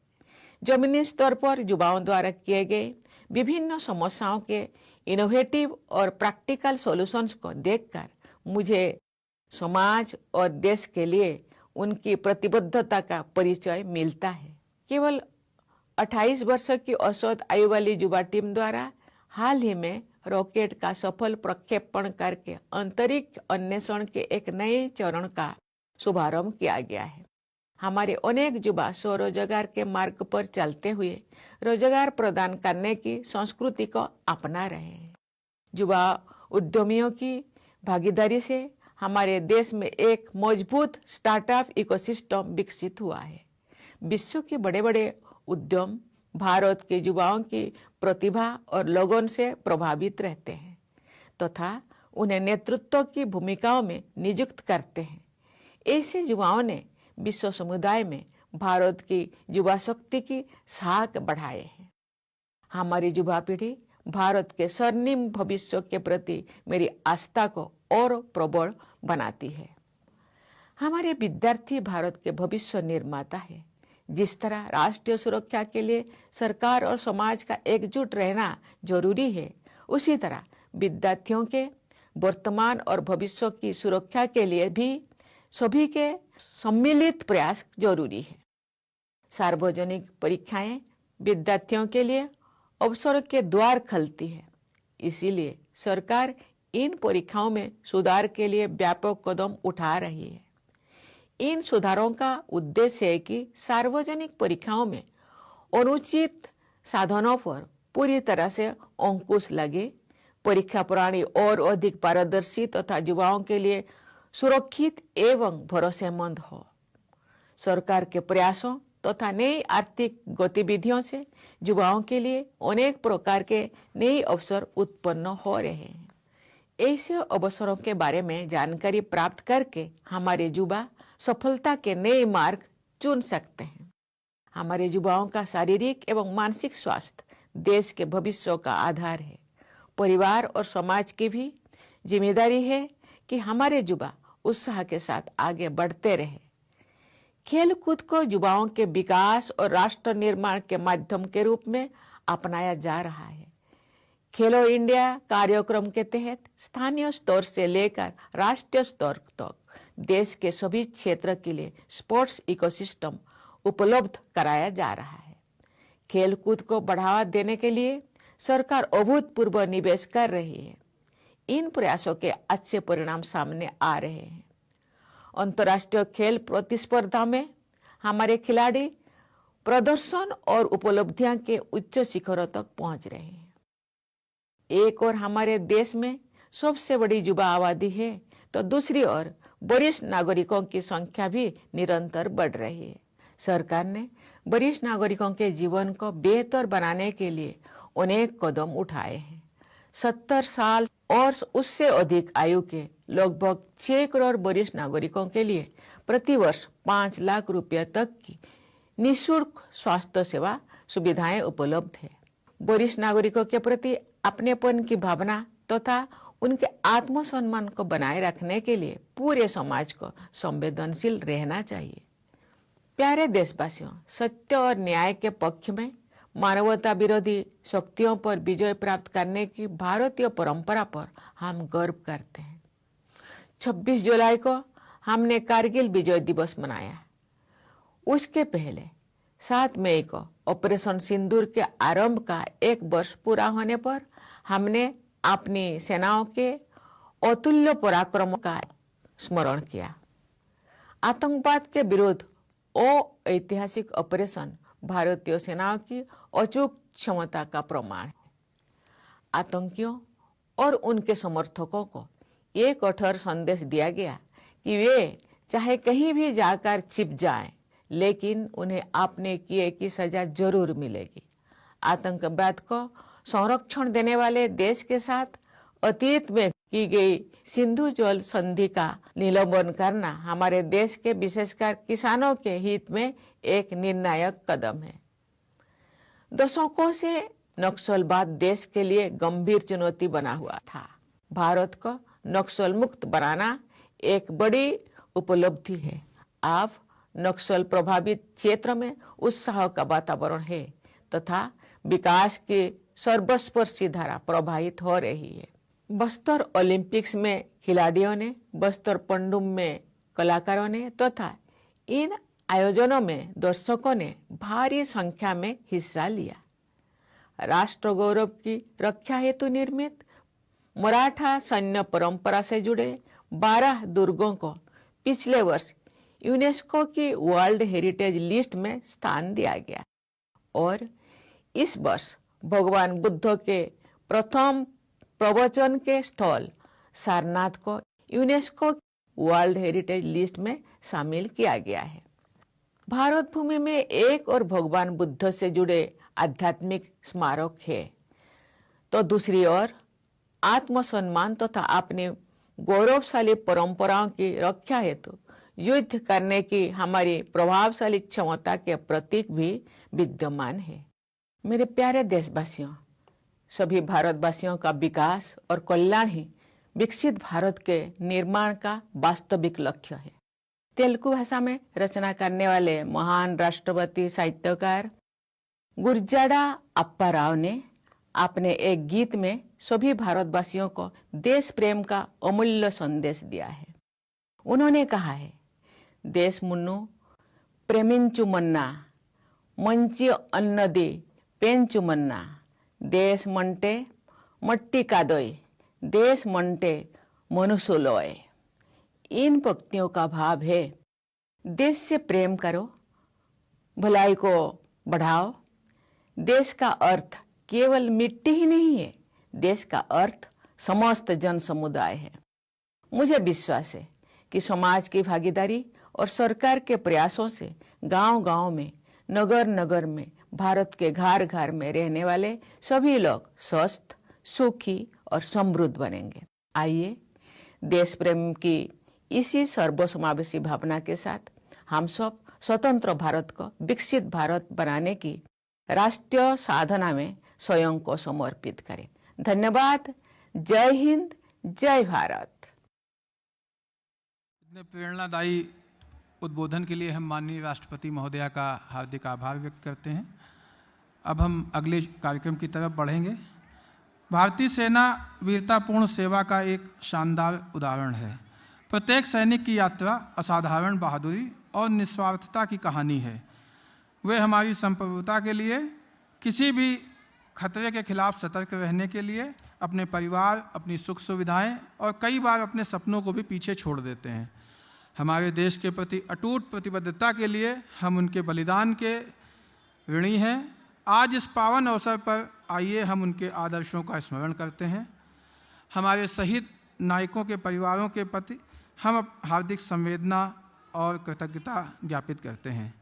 जमीनी स्तर पर युवाओं द्वारा किए गए विभिन्न समस्याओं के इनोवेटिव और प्रैक्टिकल सॉल्यूशंस को देखकर मुझे समाज और देश के लिए उनकी प्रतिबद्धता का परिचय मिलता है। केवल 28 वर्ष की औसत आयु वाली युवा टीम द्वारा हाल ही में रॉकेट का सफल प्रक्षेपण करके अंतरिक्ष अन्वेषण के एक नए चरण का शुभारंभ किया गया है। हमारे अनेक युवा स्वरोजगार के मार्ग पर चलते हुए रोजगार प्रदान करने की संस्कृति को अपना रहे हैं। युवा उद्यमियों की भागीदारी से हमारे देश में एक मजबूत स्टार्टअप इकोसिस्टम विकसित हुआ है। विश्व के बड़े बड़े उद्यम भारत के युवाओं की प्रतिभा और लगन से प्रभावित रहते हैं तथा उन्हें नेतृत्व की भूमिकाओं में नियुक्त करते हैं। ऐसे युवाओं ने विश्व समुदाय में भारत की युवा शक्ति की साख बढ़ाए हैं। हमारी युवा पीढ़ी भारत के स्वर्णिम भविष्य के प्रति मेरी आस्था को और प्रबल बनाती है। हमारे विद्यार्थी भारत के भविष्य निर्माता है। जिस तरह राष्ट्रीय सुरक्षा के लिए सरकार और समाज का एकजुट रहना जरूरी है, उसी तरह विद्यार्थियों के वर्तमान और भविष्य की सुरक्षा के लिए भी सभी के सम्मिलित प्रयास जरूरी है। सार्वजनिक परीक्षाएं विद्यार्थियों के लिए अवसर के द्वार खोलती है। इसीलिए सरकार इन परीक्षाओं में सुधार के लिए व्यापक कदम उठा रही है। इन सुधारों का उद्देश्य है कि सार्वजनिक परीक्षाओं में अनुचित साधनों पर पूरी तरह से अंकुश लगे, परीक्षा प्रणाली और अधिक पारदर्शी तथा युवाओं के लिए सुरक्षित एवं भरोसेमंद हो। सरकार के प्रयासों तथा नई आर्थिक गतिविधियों से युवाओं के लिए अनेक प्रकार के नए अवसर उत्पन्न हो रहे हैं। ऐसे अवसरों के बारे में जानकारी प्राप्त करके हमारे युवा सफलता के नए मार्ग चुन सकते हैं। हमारे युवाओं का शारीरिक एवं मानसिक स्वास्थ्य देश के भविष्य का आधार है। परिवार और समाज की भी जिम्मेदारी है कि हमारे युवा उत्साह के साथ आगे बढ़ते रहे। खेल कूद को युवाओं के विकास और राष्ट्र निर्माण के माध्यम के रूप में अपनाया जा रहा है। खेलो इंडिया कार्यक्रम के तहत स्थानीय स्तर से लेकर राष्ट्रीय स्तर तक देश के सभी क्षेत्र के लिए स्पोर्ट्स इकोसिस्टम उपलब्ध कराया जा रहा है। खेल कूद को बढ़ावा देने के लिए सरकार अभूतपूर्व निवेश कर रही है। इन प्रयासों के अच्छे परिणाम सामने आ रहे हैं। अंतर्राष्ट्रीय खेल प्रतिस्पर्धा में हमारे खिलाड़ी प्रदर्शन और उपलब्धियां के उच्च शिखरों तक पहुंच रहे हैं। एक ओर हमारे देश में सबसे बड़ी युवा आबादी है, तो दूसरी ओर वरिष्ठ नागरिकों की संख्या भी निरंतर बढ़ रही है। सरकार ने वरिष्ठ नागरिकों के जीवन को बेहतर बनाने के लिए अनेक कदम उठाए हैं। 70 साल और उससे अधिक आयु के लगभग 6 करोड़ वरिष्ठ नागरिकों के लिए प्रति वर्ष 5 लाख रुपये तक की निःशुल्क स्वास्थ्य सेवा सुविधाएं उपलब्ध है। वरिष्ठ नागरिकों के प्रति अपनेपन की भावना तथा उनके आत्मसम्मान को बनाए रखने के लिए पूरे समाज को संवेदनशील रहना चाहिए। प्यारे देशवासियों, सत्य और न्याय के पक्ष में मानवता विरोधी शक्तियों पर विजय प्राप्त करने की भारतीय परंपरा पर हम गर्व करते हैं। 26 जुलाई को हमने कारगिल विजय दिवस मनाया। उसके पहले 7 मई को ऑपरेशन सिंदूर के आरंभ का 1 वर्ष पूरा होने पर हमने अपनी सेनाओं के अतुल्य पराक्रम का स्मरण किया। आतंकवाद के विरुद्ध ऐतिहासिक ऑपरेशन भारतीय सेनाओं की अचूक क्षमता का प्रमाण है। आतंकियों और उनके समर्थकों को एक कठोर संदेश दिया गया कि वे चाहे कहीं भी जाकर छिप जाएं, लेकिन उन्हें आपने किए की सजा जरूर मिलेगी। आतंकवाद को संरक्षण देने वाले देश के साथ अतीत में की गई सिंधु जल संधि का निलंबन करना हमारे देश के विशेषकर किसानों के हित में एक निर्णायक कदम है। दशकों से नक्सलवाद देश के लिए गंभीर चुनौती बना हुआ था। भारत को नक्सल मुक्त बनाना एक बड़ी उपलब्धि है। अब नक्सल प्रभावित क्षेत्र में उत्साह का वातावरण है तथा विकास की सर्वस्पर्शी धारा प्रवाहित हो रही है। बस्तर ओलंपिक्स में खिलाड़ियों ने, बस्तर पंडुम में कलाकारों ने तथा इन आयोजनों में दर्शकों ने भारी संख्या में हिस्सा लिया। राष्ट्र गौरव की रक्षा हेतु निर्मित मराठा सैन्य परंपरा से जुड़े 12 दुर्गों को पिछले वर्ष यूनेस्को की वर्ल्ड हेरिटेज लिस्ट में स्थान दिया गया और इस वर्ष भगवान बुद्ध के प्रथम प्रवचन के स्थल सारनाथ को यूनेस्को वर्ल्ड हेरिटेज लिस्ट में शामिल किया गया है। भारत भूमि में एक और भगवान बुद्ध से जुड़े आध्यात्मिक स्मारक है, तो दूसरी ओर आत्मसम्मान तथा अपनी गौरवशाली परंपराओं की रक्षा हेतु युद्ध करने की हमारी प्रभावशाली क्षमता के प्रतीक भी विद्यमान है। मेरे प्यारे देशवासियों, सभी भारतवासियों का विकास और कल्याण ही विकसित भारत के निर्माण का वास्तविक लक्ष्य है। तेलुगु भाषा में रचना करने वाले महान राष्ट्रपति साहित्यकार गुरजाड़ा अप्पा राव ने अपने एक गीत में सभी भारतवासियों को देश प्रेम का अमूल्य संदेश दिया है। उन्होंने कहा है, देश मुन्नु प्रेमिंचु मन्ना मंची अन्नदी पेंचु मन्ना देश मंटे मट्टी कादोय देश मंटे मनुष्योलोय। इन पंक्तियों का भाव है, देश से प्रेम करो, भलाई को बढ़ाओ। देश का अर्थ केवल मिट्टी ही नहीं है, देश का अर्थ समस्त जन समुदाय है। मुझे विश्वास है कि समाज की भागीदारी और सरकार के प्रयासों से गांव-गांव में, नगर-नगर में, भारत के घर-घर में रहने वाले सभी लोग स्वस्थ, सुखी और समृद्ध बनेंगे। आइए देश प्रेम की इसी सर्वसमावेशी भावना के साथ हम सब स्वतंत्र भारत को विकसित भारत बनाने की राष्ट्रीय साधना में स्वयं को समर्पित करें। धन्यवाद। जय हिंद, जय भारत। इतने प्रेरणादायी उद्बोधन के लिए हम माननीय राष्ट्रपति महोदया का हार्दिक आभार व्यक्त करते हैं। अब हम अगले कार्यक्रम की तरफ बढ़ेंगे। भारतीय सेना वीरतापूर्ण सेवा का एक शानदार उदाहरण है। प्रत्येक सैनिक की यात्रा असाधारण बहादुरी और निस्वार्थता की कहानी है। वे हमारी संप्रभुता के लिए, किसी भी खतरे के खिलाफ सतर्क रहने के लिए अपने परिवार, अपनी सुख सुविधाएं और कई बार अपने सपनों को भी पीछे छोड़ देते हैं। हमारे देश के प्रति अटूट प्रतिबद्धता के लिए हम उनके बलिदान के ऋणी हैं। आज इस पावन अवसर पर आइए हम उनके आदर्शों का स्मरण करते हैं। हमारे शहीद नायकों के परिवारों के प्रति हम हार्दिक संवेदना और कृतज्ञता ज्ञापित करते हैं।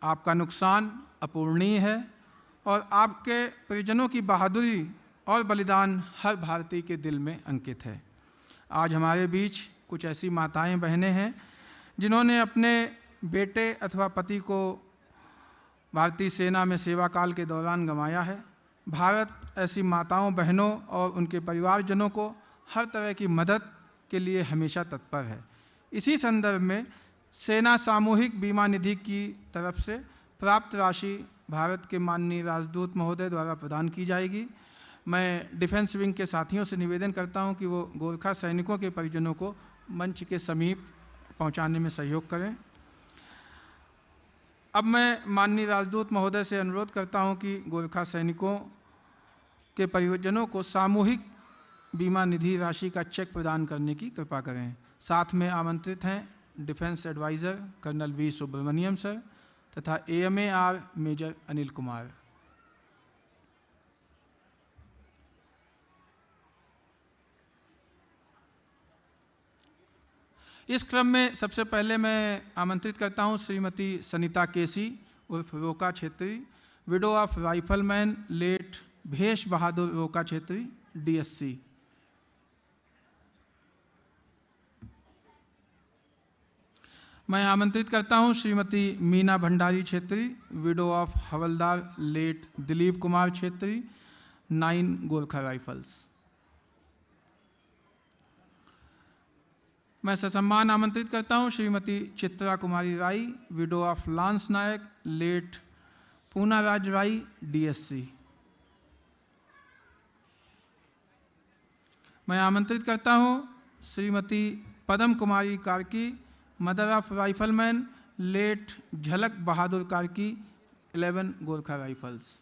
आपका नुकसान अपूरणीय है और आपके परिजनों की बहादुरी और बलिदान हर भारतीय के दिल में अंकित है। आज हमारे बीच कुछ ऐसी माताएं बहनें हैं जिन्होंने अपने बेटे अथवा पति को भारतीय सेना में सेवा काल के दौरान गंवाया है। भारत ऐसी माताओं, बहनों और उनके परिवारजनों को हर तरह की मदद के लिए हमेशा तत्पर है। इसी संदर्भ में सेना सामूहिक बीमा निधि की तरफ से प्राप्त राशि भारत के माननीय राजदूत महोदय द्वारा प्रदान की जाएगी। मैं डिफेंस विंग के साथियों से निवेदन करता हूं कि वो गोरखा सैनिकों के परिजनों को मंच के समीप पहुंचाने में सहयोग करें। अब मैं माननीय राजदूत महोदय से अनुरोध करता हूं कि गोरखा सैनिकों के परिजनों को सामूहिक बीमा निधि राशि का चेक प्रदान करने की कृपा करें। साथ में आमंत्रित हैं defence adviser colonel V Subramaniam sir तथा AMAR मेजर अनिल कुमार। इस क्रम में सबसे पहले मैं आमंत्रित करता हूं श्रीमती सनिता केसी उर्फ Roka Chhetri, widow of rifleman late Bhesh Bahadur Roka Chhetri DSC। मैं आमंत्रित करता हूं Shrimati Meena Bhandari Chhetri, widow of havildar late Dilip Kumar Chhetri 9 Gorkha Rifles. मैं ससम्मान आमंत्रित करता हूं Shrimati Chitra Kumari Rai, widow of lance naik late Puna Raj Rai DSC। मैं आमंत्रित करता हूं Shrimati Padma Kumari Karki, mother of rifleman late Jhalak Bahadur Karki 11 Gorkha Rifles.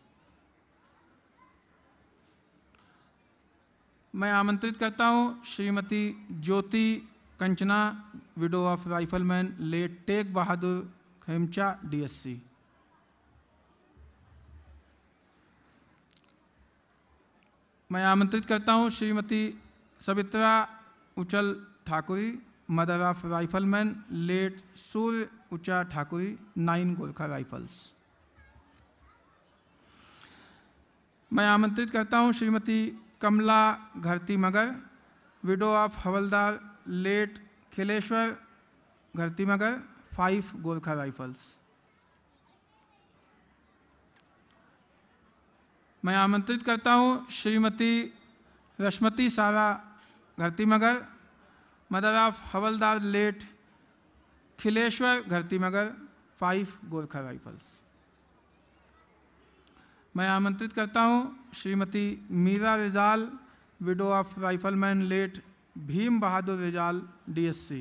मैं आमंत्रित करता हूं Shrimati Jyoti Kanchana, widow of rifleman late Tek Bahadur Khemcha DSC। मैं आमंत्रित करता हूं Shrimati Savitra Uchal Thakuri, mother of rifleman late Surya Ucha Thakuri 9 Gorkha Rifles. मैं आमंत्रित करता हूं Shrimati Kamala Gharti Magar, widow of havildar late Khileshwar Gharti Magar 5 Gorkha Rifles. मैं आमंत्रित करता हूं Shrimati रश्मती Sara Gharti Magar, mother of havildar late Khileshwar Gharti Magar 5 Gorkha Rifles. मैं आमंत्रित करता हूं Shrimati Meera Rijal, widow of rifleman late Bhim Bahadur Rijal DSC।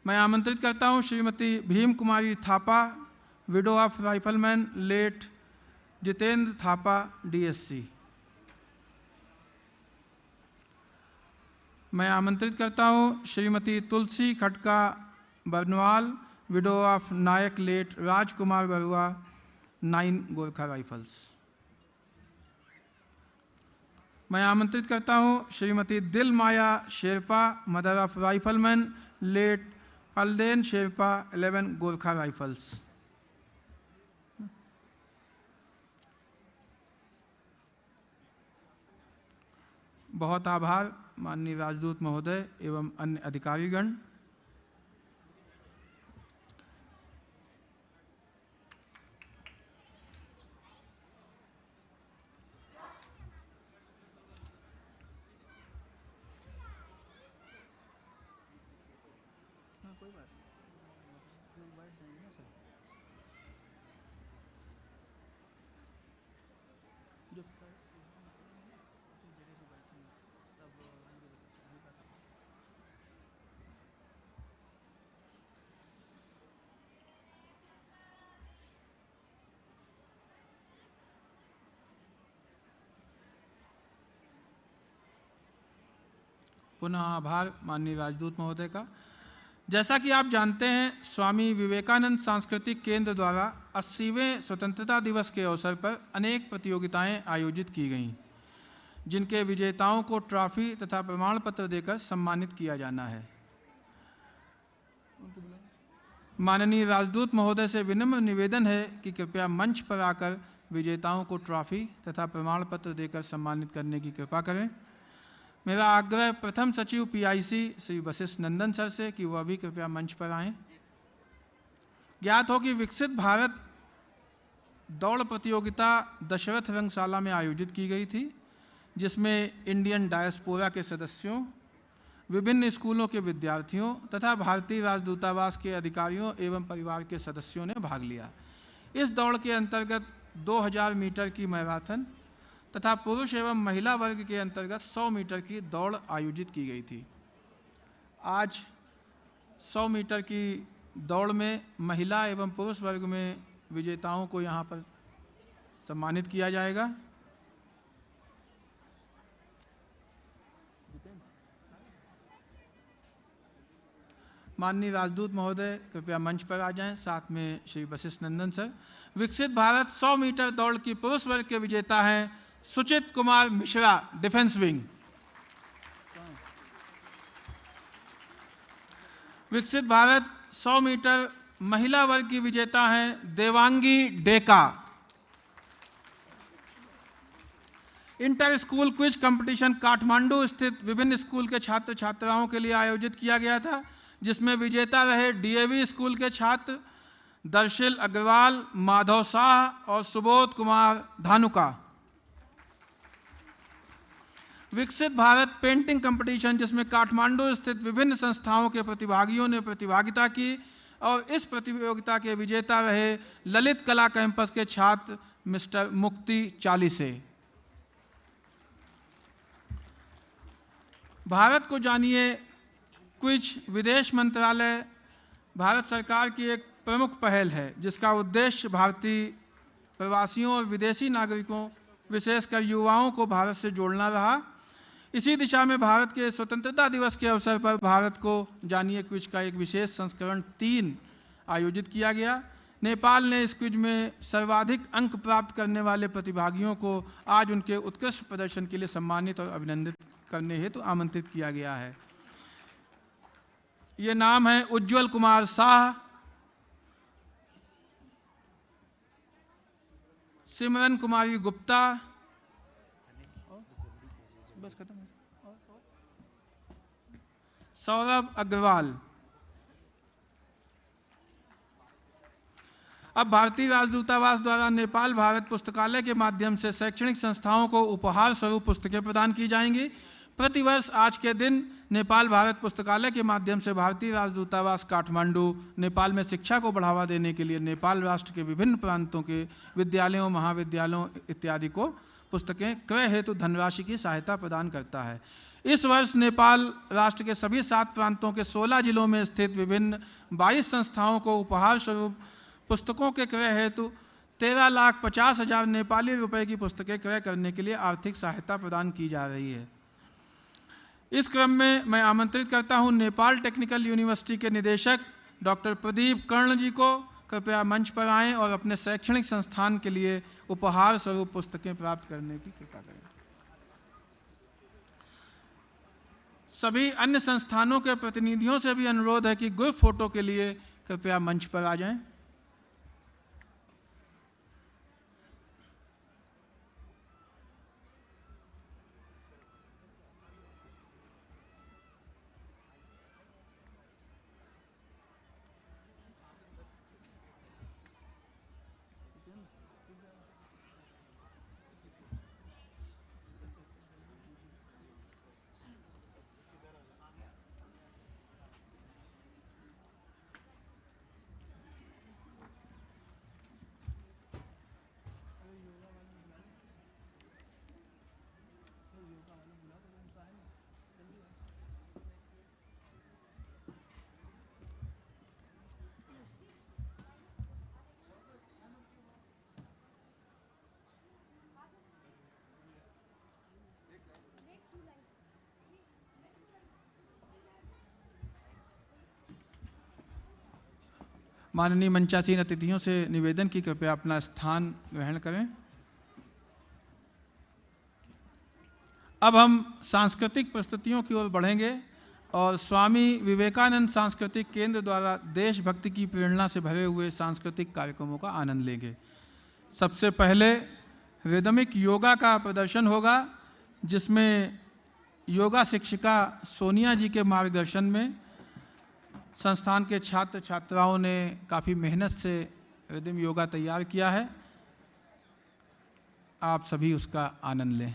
मैं आमंत्रित करता हूं Shrimati Bhim Kumari Thapa, widow of rifleman late Jitendra Thapa DSC। मैं आमंत्रित करता हूं Shrimati Tulsi Khatka Baranwal, widow of naik late Rajkumar Barua 9 Gorkha Rifles. मैं आमंत्रित करता हूं Shrimati Dil Maya Sherpa, mother of rifleman late Phalden Sherpa 11 Gorkha Rifles. बहुत आभार माननीय राजदूत महोदय एवं अन्य अधिकारीगण। पुनः आभार माननीय राजदूत महोदय का। जैसा कि आप जानते हैं, स्वामी विवेकानंद सांस्कृतिक केंद्र द्वारा 80वें स्वतंत्रता दिवस के अवसर पर अनेक प्रतियोगिताएं आयोजित की गईं, जिनके विजेताओं को ट्रॉफी तथा प्रमाण पत्र देकर सम्मानित किया जाना है। माननीय राजदूत महोदय से विनम्र निवेदन है कि कृपया मंच पर आकर विजेताओं को ट्रॉफी तथा प्रमाण पत्र देकर सम्मानित करने की कृपा करें। मेरा आग्रह प्रथम सचिव पीआईसी श्री वशिष्ठ नंदन सर से कि वह भी कृपया मंच पर आएं। ज्ञात हो कि विकसित भारत दौड़ प्रतियोगिता दशरथ रंगशाला में आयोजित की गई थी, जिसमें इंडियन डायस्पोरा के सदस्यों, विभिन्न स्कूलों के विद्यार्थियों तथा भारतीय राजदूतावास के अधिकारियों एवं परिवार के सदस्यों ने भाग लिया। इस दौड़ के अंतर्गत 2000 मीटर की मैराथन तथा पुरुष एवं महिला वर्ग के अंतर्गत 100 मीटर की दौड़ आयोजित की गई थी। आज 100 मीटर की दौड़ में महिला एवं पुरुष वर्ग में विजेताओं को यहाँ पर सम्मानित किया जाएगा। माननीय राजदूत महोदय कृपया मंच पर आ जाएं, साथ में श्री वशिष्ठ नंदन सर। विकसित भारत 100 मीटर दौड़ की पुरुष वर्ग के विजेता हैं सुचित कुमार मिश्रा, डिफेंस विंग। विकसित भारत 100 मीटर महिला वर्ग की विजेता हैं Devangi Deka. Inter school quiz competition Kathmandu स्थित विभिन्न स्कूल के छात्र छात्राओं के लिए आयोजित किया गया था, जिसमें विजेता रहे डीएवी स्कूल के छात्र दर्शिल अग्रवाल, माधव शाह और सुबोध कुमार धानुका। विकसित भारत पेंटिंग कंपटीशन, जिसमें काठमांडू स्थित विभिन्न संस्थाओं के प्रतिभागियों ने प्रतिभागिता की और इस प्रतियोगिता के विजेता रहे ललित कला कैंपस के छात्र मिस्टर मुक्ति चालीसे। भारत को जानिए क्विज विदेश मंत्रालय भारत सरकार की एक प्रमुख पहल है, जिसका उद्देश्य भारतीय प्रवासियों और विदेशी नागरिकों, विशेषकर युवाओं को भारत से जोड़ना रहा। इसी दिशा में भारत के स्वतंत्रता दिवस के अवसर पर भारत को जानिए क्विज का एक विशेष संस्करण 3 आयोजित किया गया। नेपाल ने इस क्विज में सर्वाधिक अंक प्राप्त करने वाले प्रतिभागियों को आज उनके उत्कृष्ट प्रदर्शन के लिए सम्मानित और अभिनंदित करने हेतु आमंत्रित किया गया है। ये नाम है उज्ज्वल कुमार शाह, सिमरन कुमारी गुप्ता, बस खत्म, सौरभ अग्रवाल। अब भारतीय राजदूतावास द्वारा नेपाल भारत पुस्तकालय के माध्यम से शैक्षणिक संस्थाओं को उपहार स्वरूप पुस्तकें प्रदान की जाएंगी। प्रतिवर्ष आज के दिन नेपाल भारत पुस्तकालय के माध्यम से भारतीय राजदूतावास काठमांडू नेपाल में शिक्षा को बढ़ावा देने के लिए नेपाल राष्ट्र के विभिन्न प्रांतों के विद्यालयों, महाविद्यालयों इत्यादि को पुस्तकें क्रय हेतु धनराशि की सहायता प्रदान करता है। इस वर्ष नेपाल राष्ट्र के सभी 7 प्रांतों के 16 जिलों में स्थित विभिन्न 22 संस्थाओं को उपहार स्वरूप पुस्तकों के क्रय हेतु 13,50,000 नेपाली रुपए की पुस्तकें क्रय करने के लिए आर्थिक सहायता प्रदान की जा रही है। इस क्रम में मैं आमंत्रित करता हूं नेपाल टेक्निकल यूनिवर्सिटी के निदेशक डॉक्टर प्रदीप कर्ण जी को, कृपया मंच पर आएं और अपने शैक्षणिक संस्थान के लिए उपहार स्वरूप पुस्तकें प्राप्त करने की कृपा करें। सभी अन्य संस्थानों के प्रतिनिधियों से भी अनुरोध है कि ग्रुप फोटो के लिए कृपया मंच पर आ जाएं। माननीय मंचासीन अतिथियों से निवेदन की कृपया अपना स्थान ग्रहण करें। अब हम सांस्कृतिक प्रस्तुतियों की ओर बढ़ेंगे और स्वामी विवेकानंद सांस्कृतिक केंद्र द्वारा देशभक्ति की प्रेरणा से भरे हुए सांस्कृतिक कार्यक्रमों का आनंद लेंगे। सबसे पहले रिदमिक योगा का प्रदर्शन होगा, जिसमें योगा शिक्षिका सोनिया जी के मार्गदर्शन में संस्थान के छात्र छात्राओं ने काफ़ी मेहनत से रिदम योगा तैयार किया है। आप सभी उसका आनंद लें।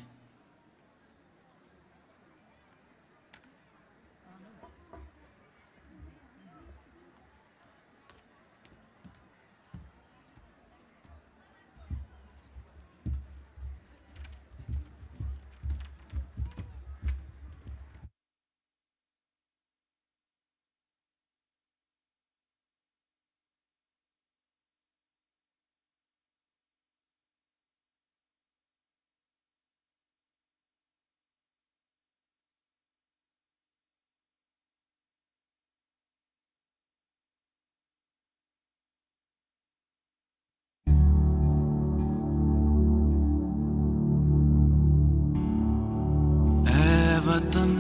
वतन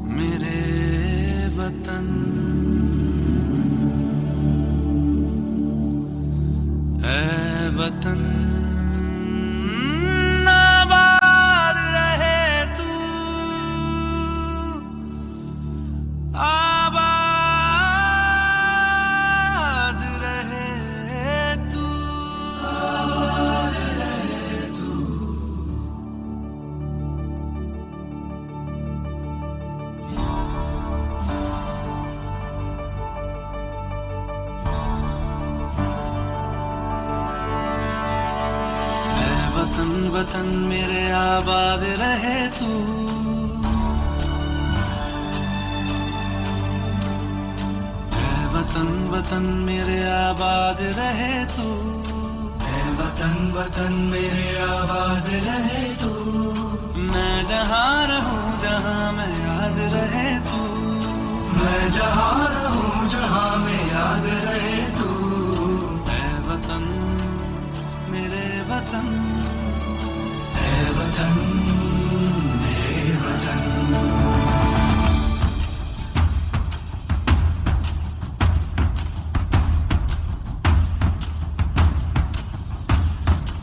मेरे वतन, ऐ वतन आबाद रहे तू, आबाद रहे तू, आबाद रहे तू। वतन वतन मेरे आबाद रहे तू, ऐ वतन वतन मेरे आबाद रहे तू, ऐ वतन वतन मेरे आबाद रहे तू। मैं जहाँ रहूँ जहाँ मैं याद रहे तू, मैं जहाँ रहूँ जहाँ मैं याद रहे तू। ऐ वतन मेरे वतन, ऐ वतन मेरे वतन।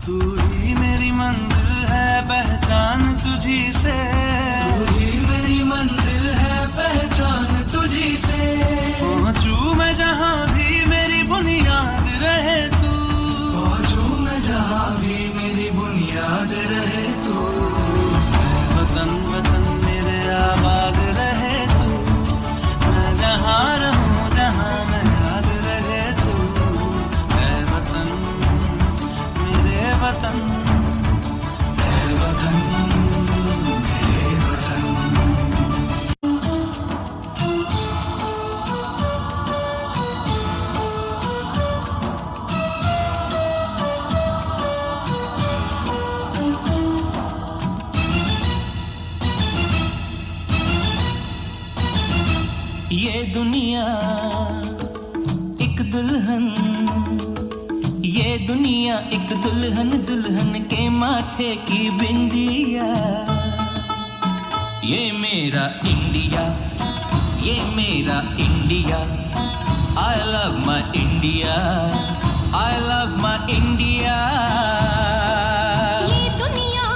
तू ही मेरी मंजिल है पहचान तुझी से, तू ही मेरी मंजिल है पहचान तुझी से। पहुँचूं मैं जहाँ भी मेरी बुनियाद रहे तू, पहुँचूं मैं जहाँ भी मेरी बुनियाद रहे तू। वतन वतन मेरे आबाद रहे तू, मैं जहाँ रहूँ जहाँ मैं याद रहे तू। ऐ वतन मेरे वतन, ऐ वतन मेरे वतन। ये दुनिया एक दुल्हन, ये दुनिया एक दुल्हन, दुल्हन के माथे की बिंदिया। ये मेरा इंडिया, ये मेरा India. I love my India, I love my India। ये दुनिया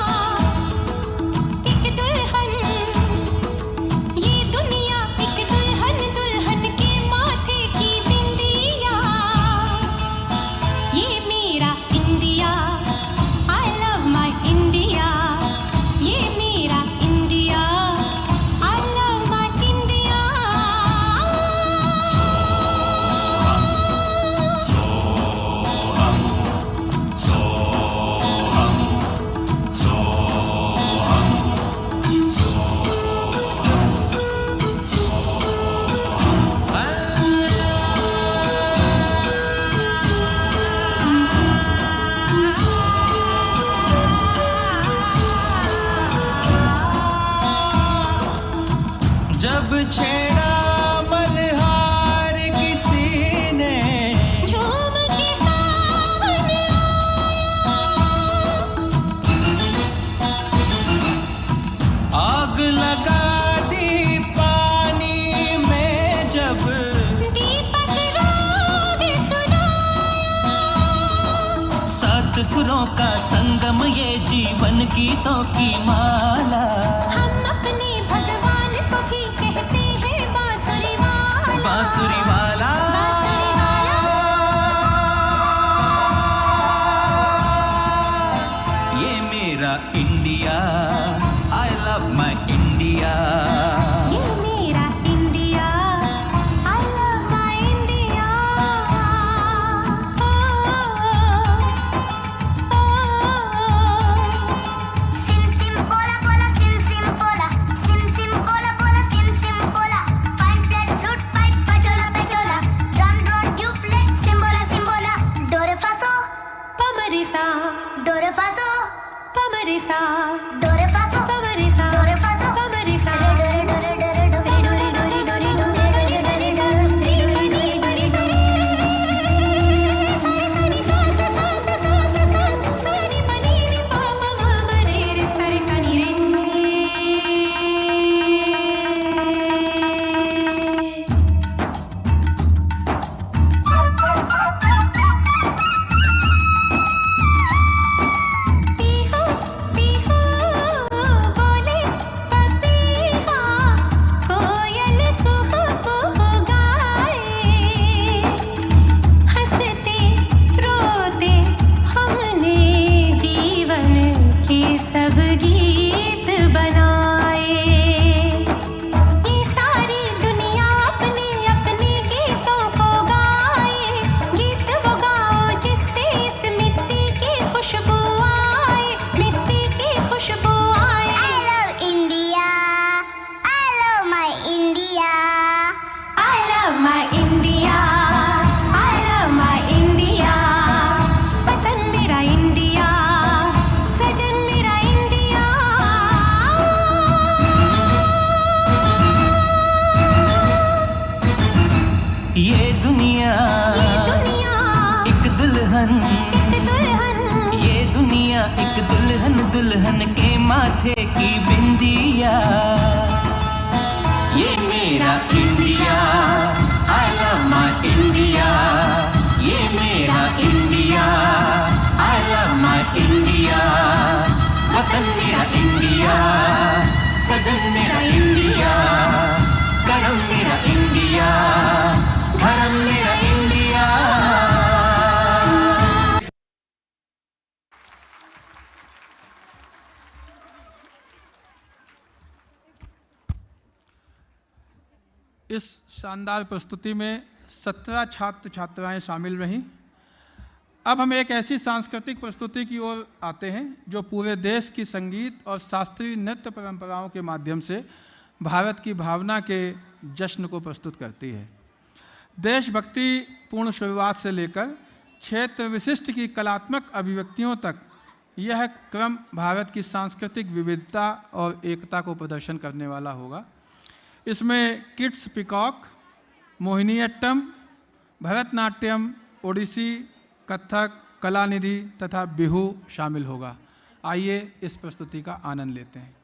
एक दुल्हन, ये दुनिया एक दुल्हन, दुल्हन के माथे की बिंदिया। ये मेरा India, I love my India। ये मेरा India, I love my India। जब छेड़ा मल्हार गीतों की माला। हम अपने भगवान को भी कहते हैं बांसुरी वाला। बांसुरी वाला, बांसुरी वाला। ये मेरा India, I love my India. ये मेरा India, I love my India. सिम सिम बोला बोला सिम सिम बोला, सिम सिम बोला बोला सिम सिम बोला। पाइन प्लेट फ्लूट पाइप बजोला बजोला, ड्रम ड्रम ट्यूबलेट सिम्बोला सिम्बोला। डोरे फासो पमरिसा, डोरे फासो पमरिसा, डोरे फासो पमरिसा, डोरे फासो पमरिसा। डोरे डोरे डोरे डोरे डोरे डोरे डोरे डोरे डोरे डोरे डोरे डोरे डोरे परी सरी सरी सरी सा सा सा सा सा सा सरी पनी नी पा पा मा मा रे रे सरी सनी रे। पीहू पीहू बोले पपीहा, कोयल कुहू कुहू गाए। हंसते रोते हमने जीवन के सब गीत बनाए। ये सारी दुनिया अपने अपने गीतों को गाए। गीत वो गाओ जिससे इस मिट्टी की खुशबू आए, मिट्टी की खुशबू आए। I love India, I love my India, I love my India, I love my India। वतन मेरा इंडिया, सजन मेरा इंडिया। ये दुनिया दुनिया एक दुल्हन, एक दुल्हन, ये दुनिया एक दुल्हन, दुल्हन के माथे की बिंदिया। ये मेरा India, I love my India. ये मेरा India, I love my India. वतन मेरा इंडिया, सजन मेरा इंडिया, करम मेरा इंडिया, धर्म मेरा इंडिया। इस शानदार प्रस्तुति में 17 छात्र छात्राएं शामिल रहीं। अब हम एक ऐसी सांस्कृतिक प्रस्तुति की ओर आते हैं जो पूरे देश की संगीत और शास्त्रीय नृत्य परंपराओं के माध्यम से भारत की भावना के जश्न को प्रस्तुत करती है। देशभक्ति पूर्ण शुरुआत से लेकर क्षेत्र विशिष्ट की कलात्मक अभिव्यक्तियों तक यह क्रम भारत की सांस्कृतिक विविधता और एकता को प्रदर्शन करने वाला होगा। इसमें किड्स पिकॉक, मोहिनीअट्टम, भरतनाट्यम, ओडिसी, कथक, कलानिधि तथा बिहू शामिल होगा। आइए इस प्रस्तुति का आनंद लेते हैं।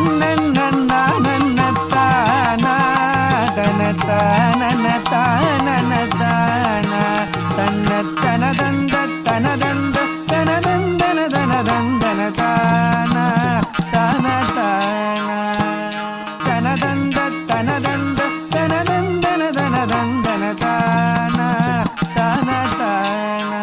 तन्नन्नन्नानन्नताना तनताननताननताना तन्नतनदन्द तनदन्द तनदन्दनदनदन्दनताना तानताना तनदन्द तनदन्द तनदन्दनदनदन्दनताना तानताना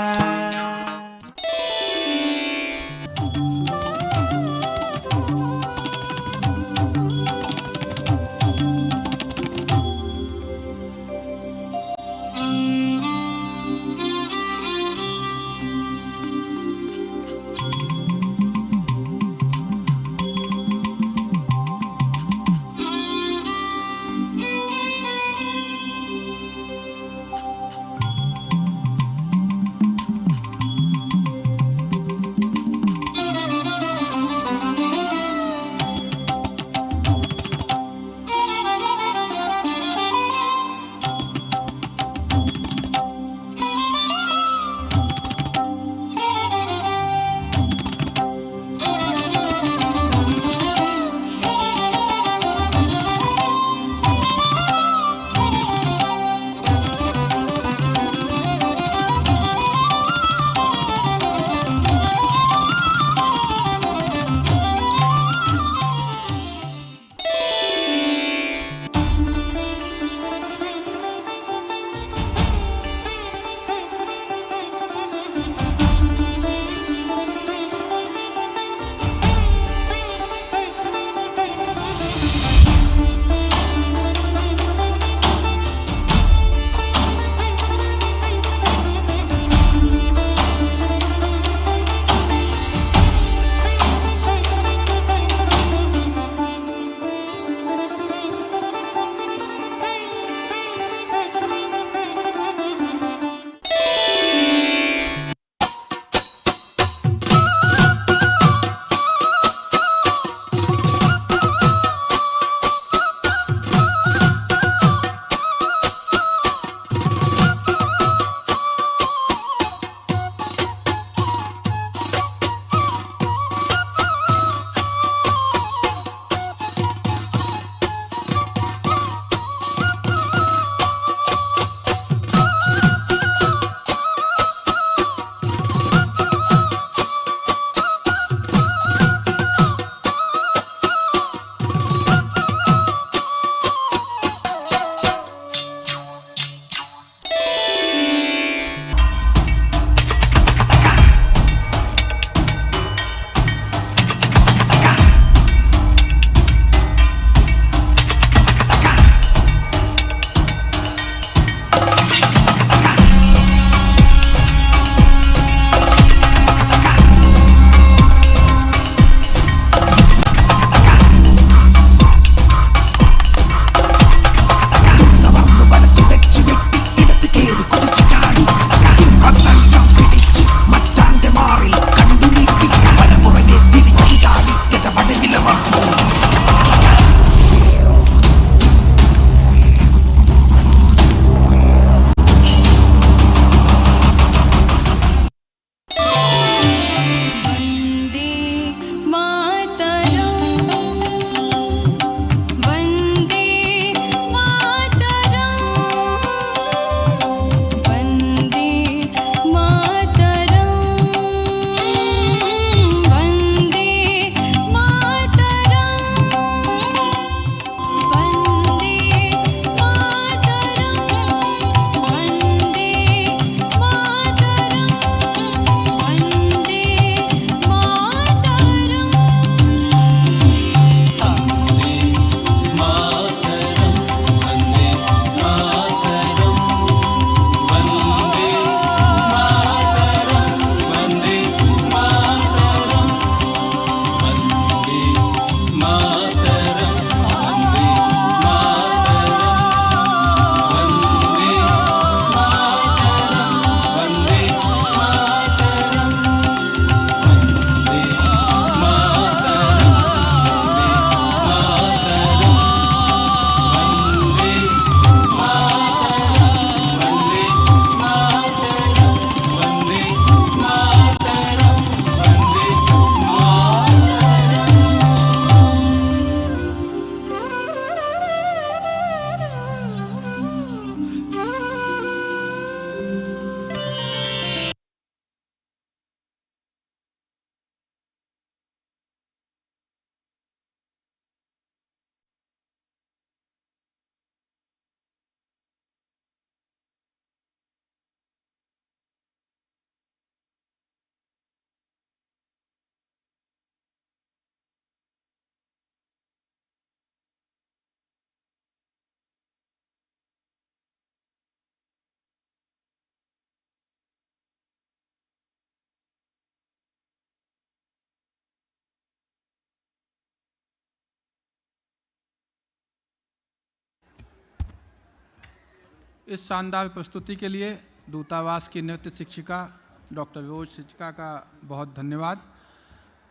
इस शानदार प्रस्तुति के लिए दूतावास की नृत्य शिक्षिका डॉक्टर रोज शिक्षिका का बहुत धन्यवाद।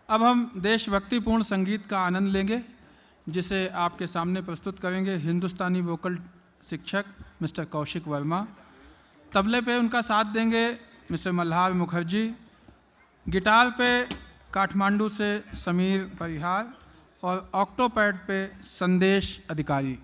अब हम देशभक्तिपूर्ण संगीत का आनंद लेंगे, जिसे आपके सामने प्रस्तुत करेंगे हिंदुस्तानी वोकल शिक्षक मिस्टर कौशिक वर्मा। तबले पे उनका साथ देंगे मिस्टर मल्हार मुखर्जी। गिटार पे काठमांडू से समीर परिहार और ऑक्टोपैड पे संदेश अधिकारी।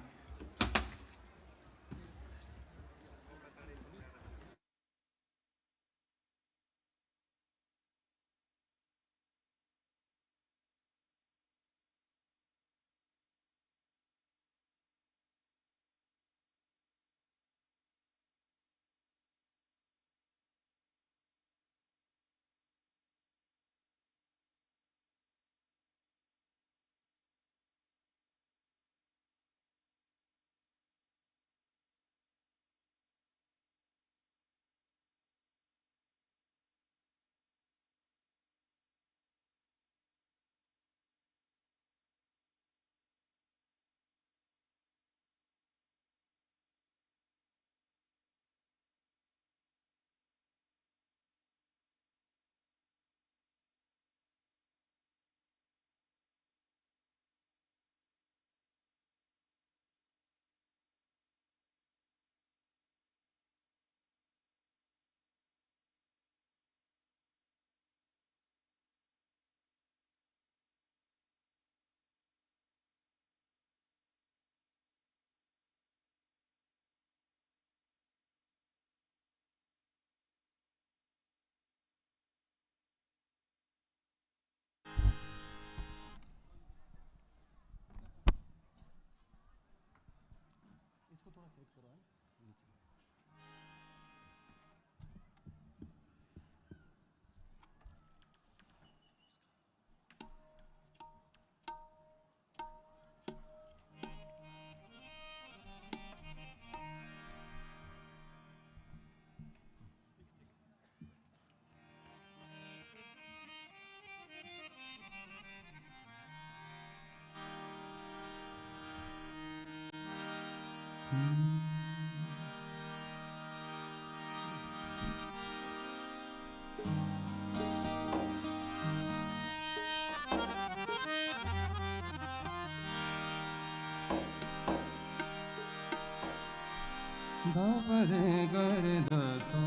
धापरे गर दसा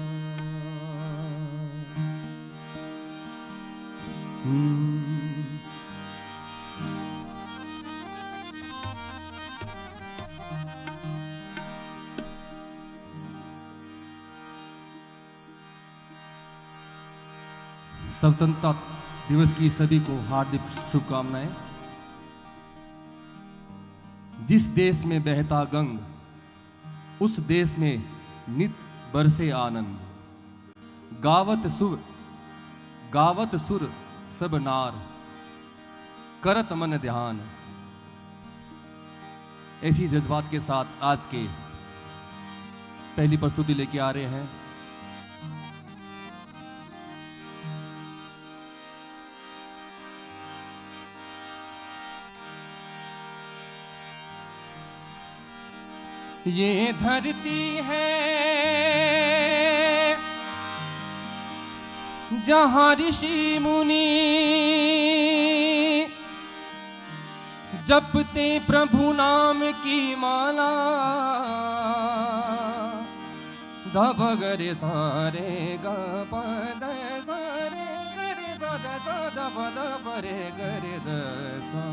स्वतंत्रता दिवस की सभी को हार्दिक शुभकामनाएं। जिस देश में बहता गंग उस देश में नित बरसे आनंद, गावत सुर सब नार करत मन ध्यान। ऐसी जज्बात के साथ आज के पहली प्रस्तुति लेके आ रहे हैं ये धरती है जहां ऋषि मुनि जपते प्रभु नाम की माला। धब गरे सारे ग पद सारे गरे सद सद पद परे गरे दसा।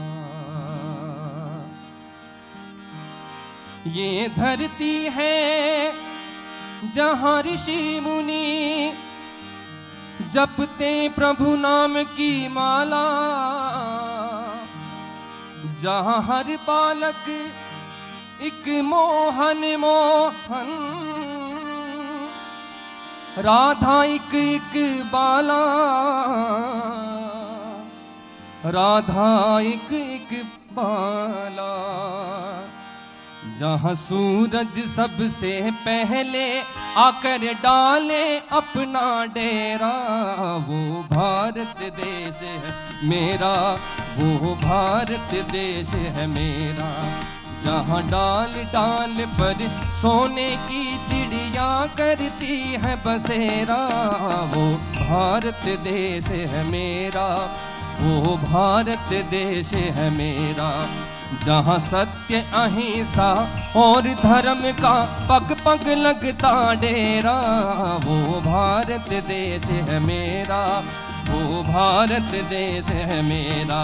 ये धरती है जहां ऋषि मुनि जपते प्रभु नाम की माला। जहां हर बालक एक मोहन मोहन, राधा एक एक बाला। राधा एक एक बाला। जहाँ सूरज सबसे पहले आकर डाले अपना डेरा, वो भारत देश है मेरा, वो भारत देश है मेरा। जहाँ डाल डाल पर सोने की चिड़िया करती है बसेरा, वो भारत देश है मेरा, वो भारत देश है मेरा। जहाँ सत्य अहिंसा और धर्म का पग पग लगता डेरा, वो भारत देश है मेरा, वो भारत देश है मेरा।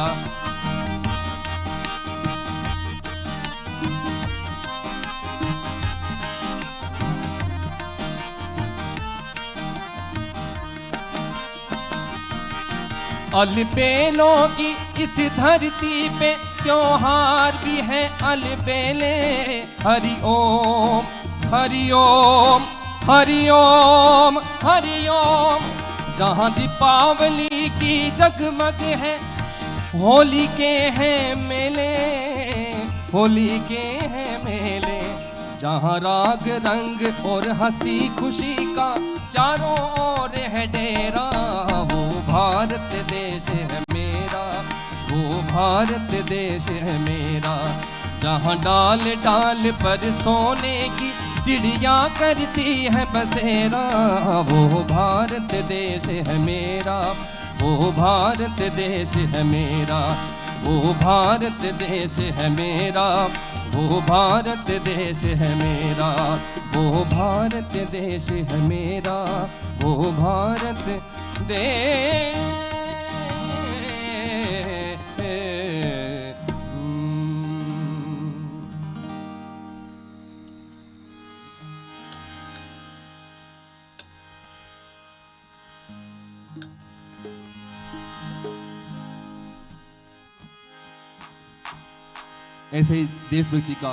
अलबेलों की इस धरती पे त्योहार भी है अलबेले। हरि ओम हरि ओम हरि ओम हरि ओम। जहाँ दीपावली की जगमग है, होली के हैं मेले, होली के हैं मेले। जहाँ राग रंग और हंसी खुशी का चारों ओर है डेरा, वो भारत देश है मेरा, वो भारत देश है मेरा। जहाँ डाल डाल पर सोने की चिड़िया करती है बसेरा, वो भारत देश है मेरा, वो भारत देश है मेरा, वो भारत देश है मेरा, वो भारत देश है मेरा, वो भारत देश है मेरा, वो भारत देश। ऐसे ही देशभक्ति का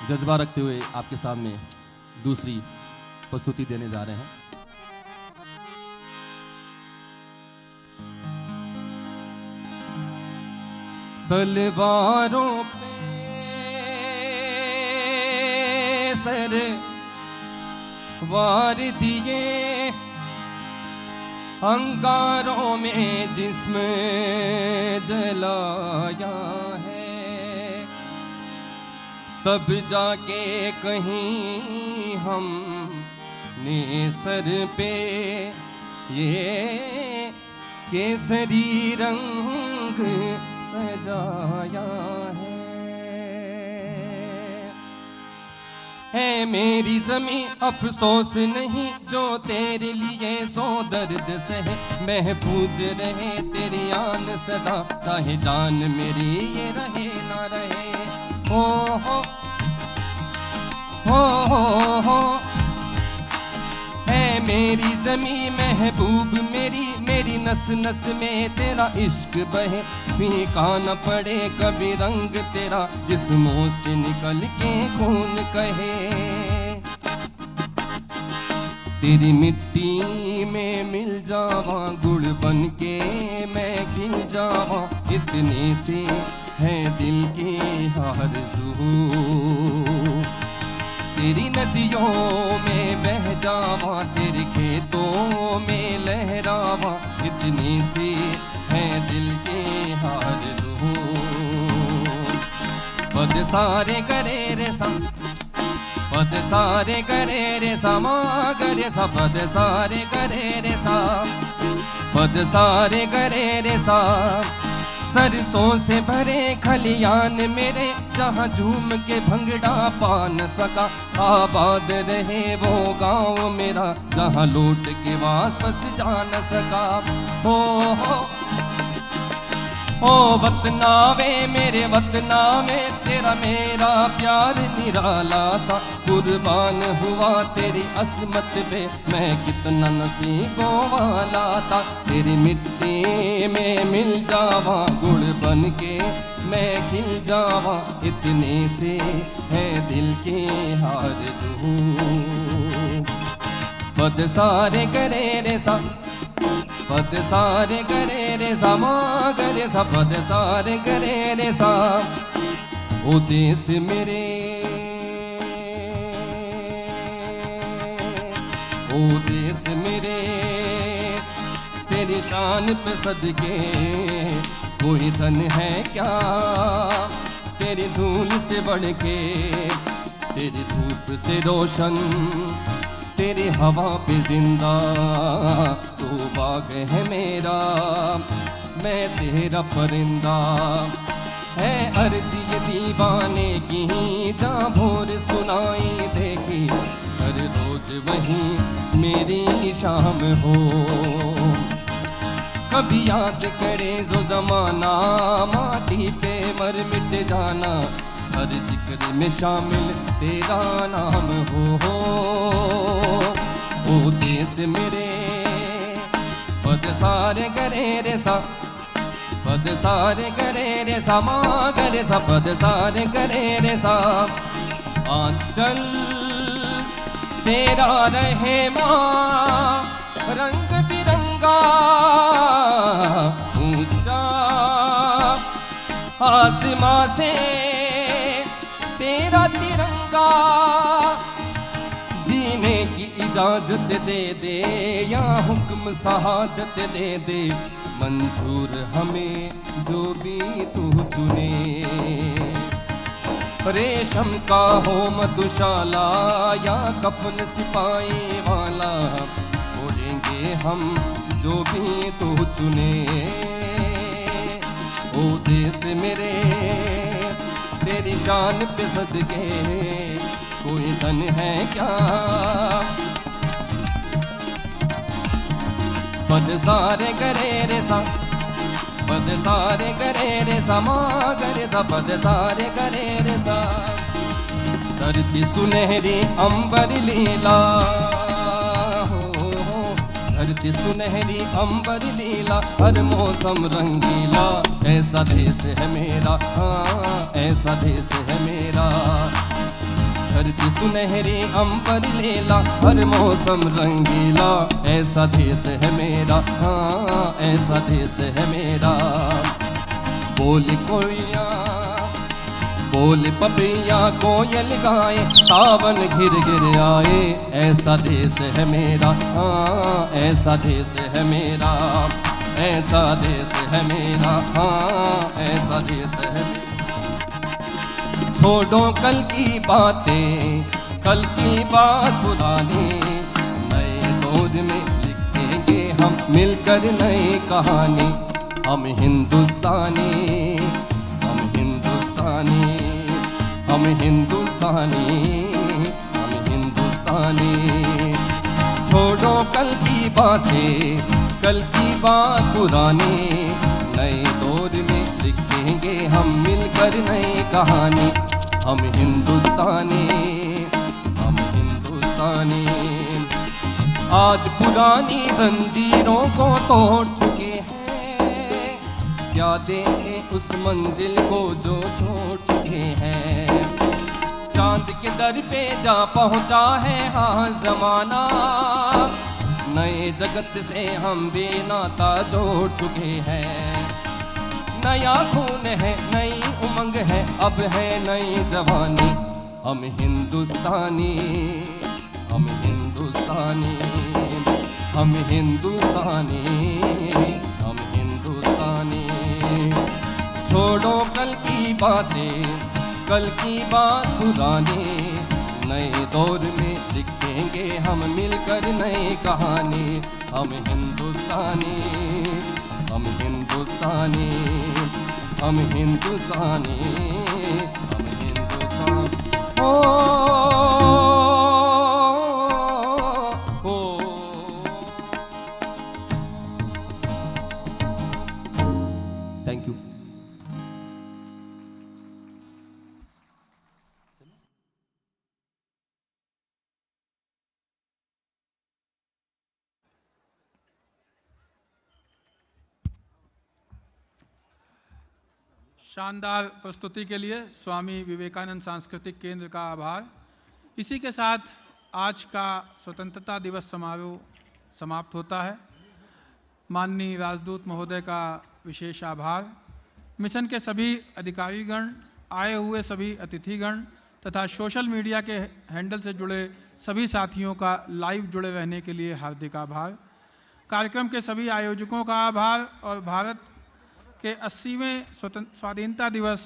जज्बा रखते हुए आपके सामने दूसरी प्रस्तुति देने जा रहे हैं। तलवारों पे सर वार दिए, अंगारों में जिस्म जलाया है, तब जाके कहीं हम ने सर पे ये केसरी रंग सजाया है मेरी ज़मीं अफसोस नहीं जो तेरे लिए सो दर्द सहे, महफूज रहे तेरी आन सदा, चाहे जान मेरी ये रहे ना रहे। हो हो है मेरी ज़मीं महबूब मेरी, मेरी नस नस में तेरा इश्क बहे, फीका न पड़े कभी रंग तेरा, जिस्मों से निकल के खून कहे। तेरी मिट्टी में मिल जावा गुड़ बन के मैं खिल जावा, इतने से है दिल की आरज़ू। तेरी नदियों में बह जावा, तेरे खेतों में लहरावा, इतनी सी है दिल की आरज़ू। पद सारे करे रे सा, पद सारे करे रे सा, मा करे सा, पद सारे करे रे सा, पद सारे करे रे सा। सरसों से भरे खलियान मेरे, जहाँ झूम के भंगड़ा पा न सका, आबाद रहे वो गांव मेरा, जहाँ लौट के वापस जा न सका। ओ वतनावे मेरे वतनावे, तेरा मेरा प्यार निराला था, कुर्बान हुआ तेरी असमत पे मैं कितना नसीबों वाला था। तेरी मिट्टी में मिल जावा गुड़ बन के मैं खिल जावा, इतने से है दिल की आरज़ू। पद सारे करे रे सा, पद सारे करे रे सा, मा करे सा, पद सारे करे रे सा। ओ देश मेरे, ओ देश मेरे, तेरी शान पे सदके कोई धन है क्या, तेरी धूल से बढ़ के, तेरी धूप से रोशन, तेरी हवा पे जिंदा, तू बाग है मेरा, मैं तेरा परिंदा। है अर्जी ये दीवाने की, जहाँ भोर सुनाई देगी, हर रोज वही मेरी शाम हो। कभी याद करे जो जमाना, माटी पे मर मिट जाना, हर जिक्र में शामिल तेरा नाम हो। ओ देश मेरे पद सारे करे रे सा, पद सारे करे रे सा, माँ करे सा, पद सारे करे रे सा। आंचल तेरा रहे माँ रंग बिरंगा, ऊंचा आसमां से तेरा तिरंगा। जीने की इजाजत दे दे या हुक्म शहादत दे दे, मंजूर हमें जो भी तू चुने। रेशम का हो मधुशाला या कफन सिपाही वाला, बोलेंगे हम जो भी तू चुने। ओ देश मेरे तेरी शान पे सदके, कोई धन है क्या। पद सारे करे रे सा, पद सारे करे रे सा, माँ करे सा, पद सारे करे रे सा। धरती सुनहरी अंबर लीला हो, धरती सुनहरी अंबर लीला, हर मौसम रंगीला। ऐसा देश है मेरा, हाँ ऐसा देश है मेरा। धरती सुनहरी अंबर लीला, हर मौसम रंगीला। ऐसा देश है मेरा, हाँ ऐसा देश है मेरा। बोल कोयलिया, बोल पपिया, कोयल गाए, सावन घिर घिर आए। ऐसा देश है मेरा, हाँ ऐसा देश है मेरा। ऐसा देश है मेरा, हाँ ऐसा देश है मेरा। छोड़ो कल की बातें, कल की बात पुरानी, नए दौर में लिखेंगे हम मिलकर नई कहानी। हम हिंदुस्तानी, हम हिंदुस्तानी, हम हिंदुस्तानी, हम हिंदुस्तानी। छोड़ो कल की बातें, कल की बात पुरानी, नए दौर में लिखेंगे हम मिलकर नई कहानी। हम हिंदुस्तानी, हम हिंदुस्तानी। आज पुरानी जंजीरों को तोड़ चुके हैं, क्या देखें उस मंजिल को जो छोड़ चुके हैं। चांद के दर पे जा पहुंचा है हाँ जमाना, नए जगत से हम भी नाता जोड़ चुके हैं। नया खून है, नई उमंग है, अब है नई जवानी। हम हिंदुस्तानी, हम हिंदुस्तानी, हम हिंदुस्तानी, हम हिंदुस्तानी। छोड़ो कल की बातें, कल की बात पुरानी, नए दौर में लिखेंगे हम मिलकर नई कहानी। हम हिंदुस्तानी, हम हिंदुस्तानी, हम हिंदुस्तानी, हम हिंदुस्तानी। ओ थैंक यू। शानदार प्रस्तुति के लिए स्वामी विवेकानंद सांस्कृतिक केंद्र का आभार। इसी के साथ आज का स्वतंत्रता दिवस समारोह समाप्त होता है। माननीय राजदूत महोदय का विशेष आभार। मिशन के सभी अधिकारीगण, आए हुए सभी अतिथिगण तथा सोशल मीडिया के हैंडल से जुड़े सभी साथियों का लाइव जुड़े रहने के लिए हार्दिक आभार। कार्यक्रम के सभी आयोजकों का आभार और भारत के 80वें स्वाधीनता दिवस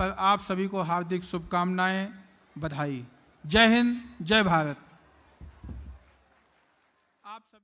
पर आप सभी को हार्दिक शुभकामनाएं, बधाई। जय हिंद, जय भारत। आप सभी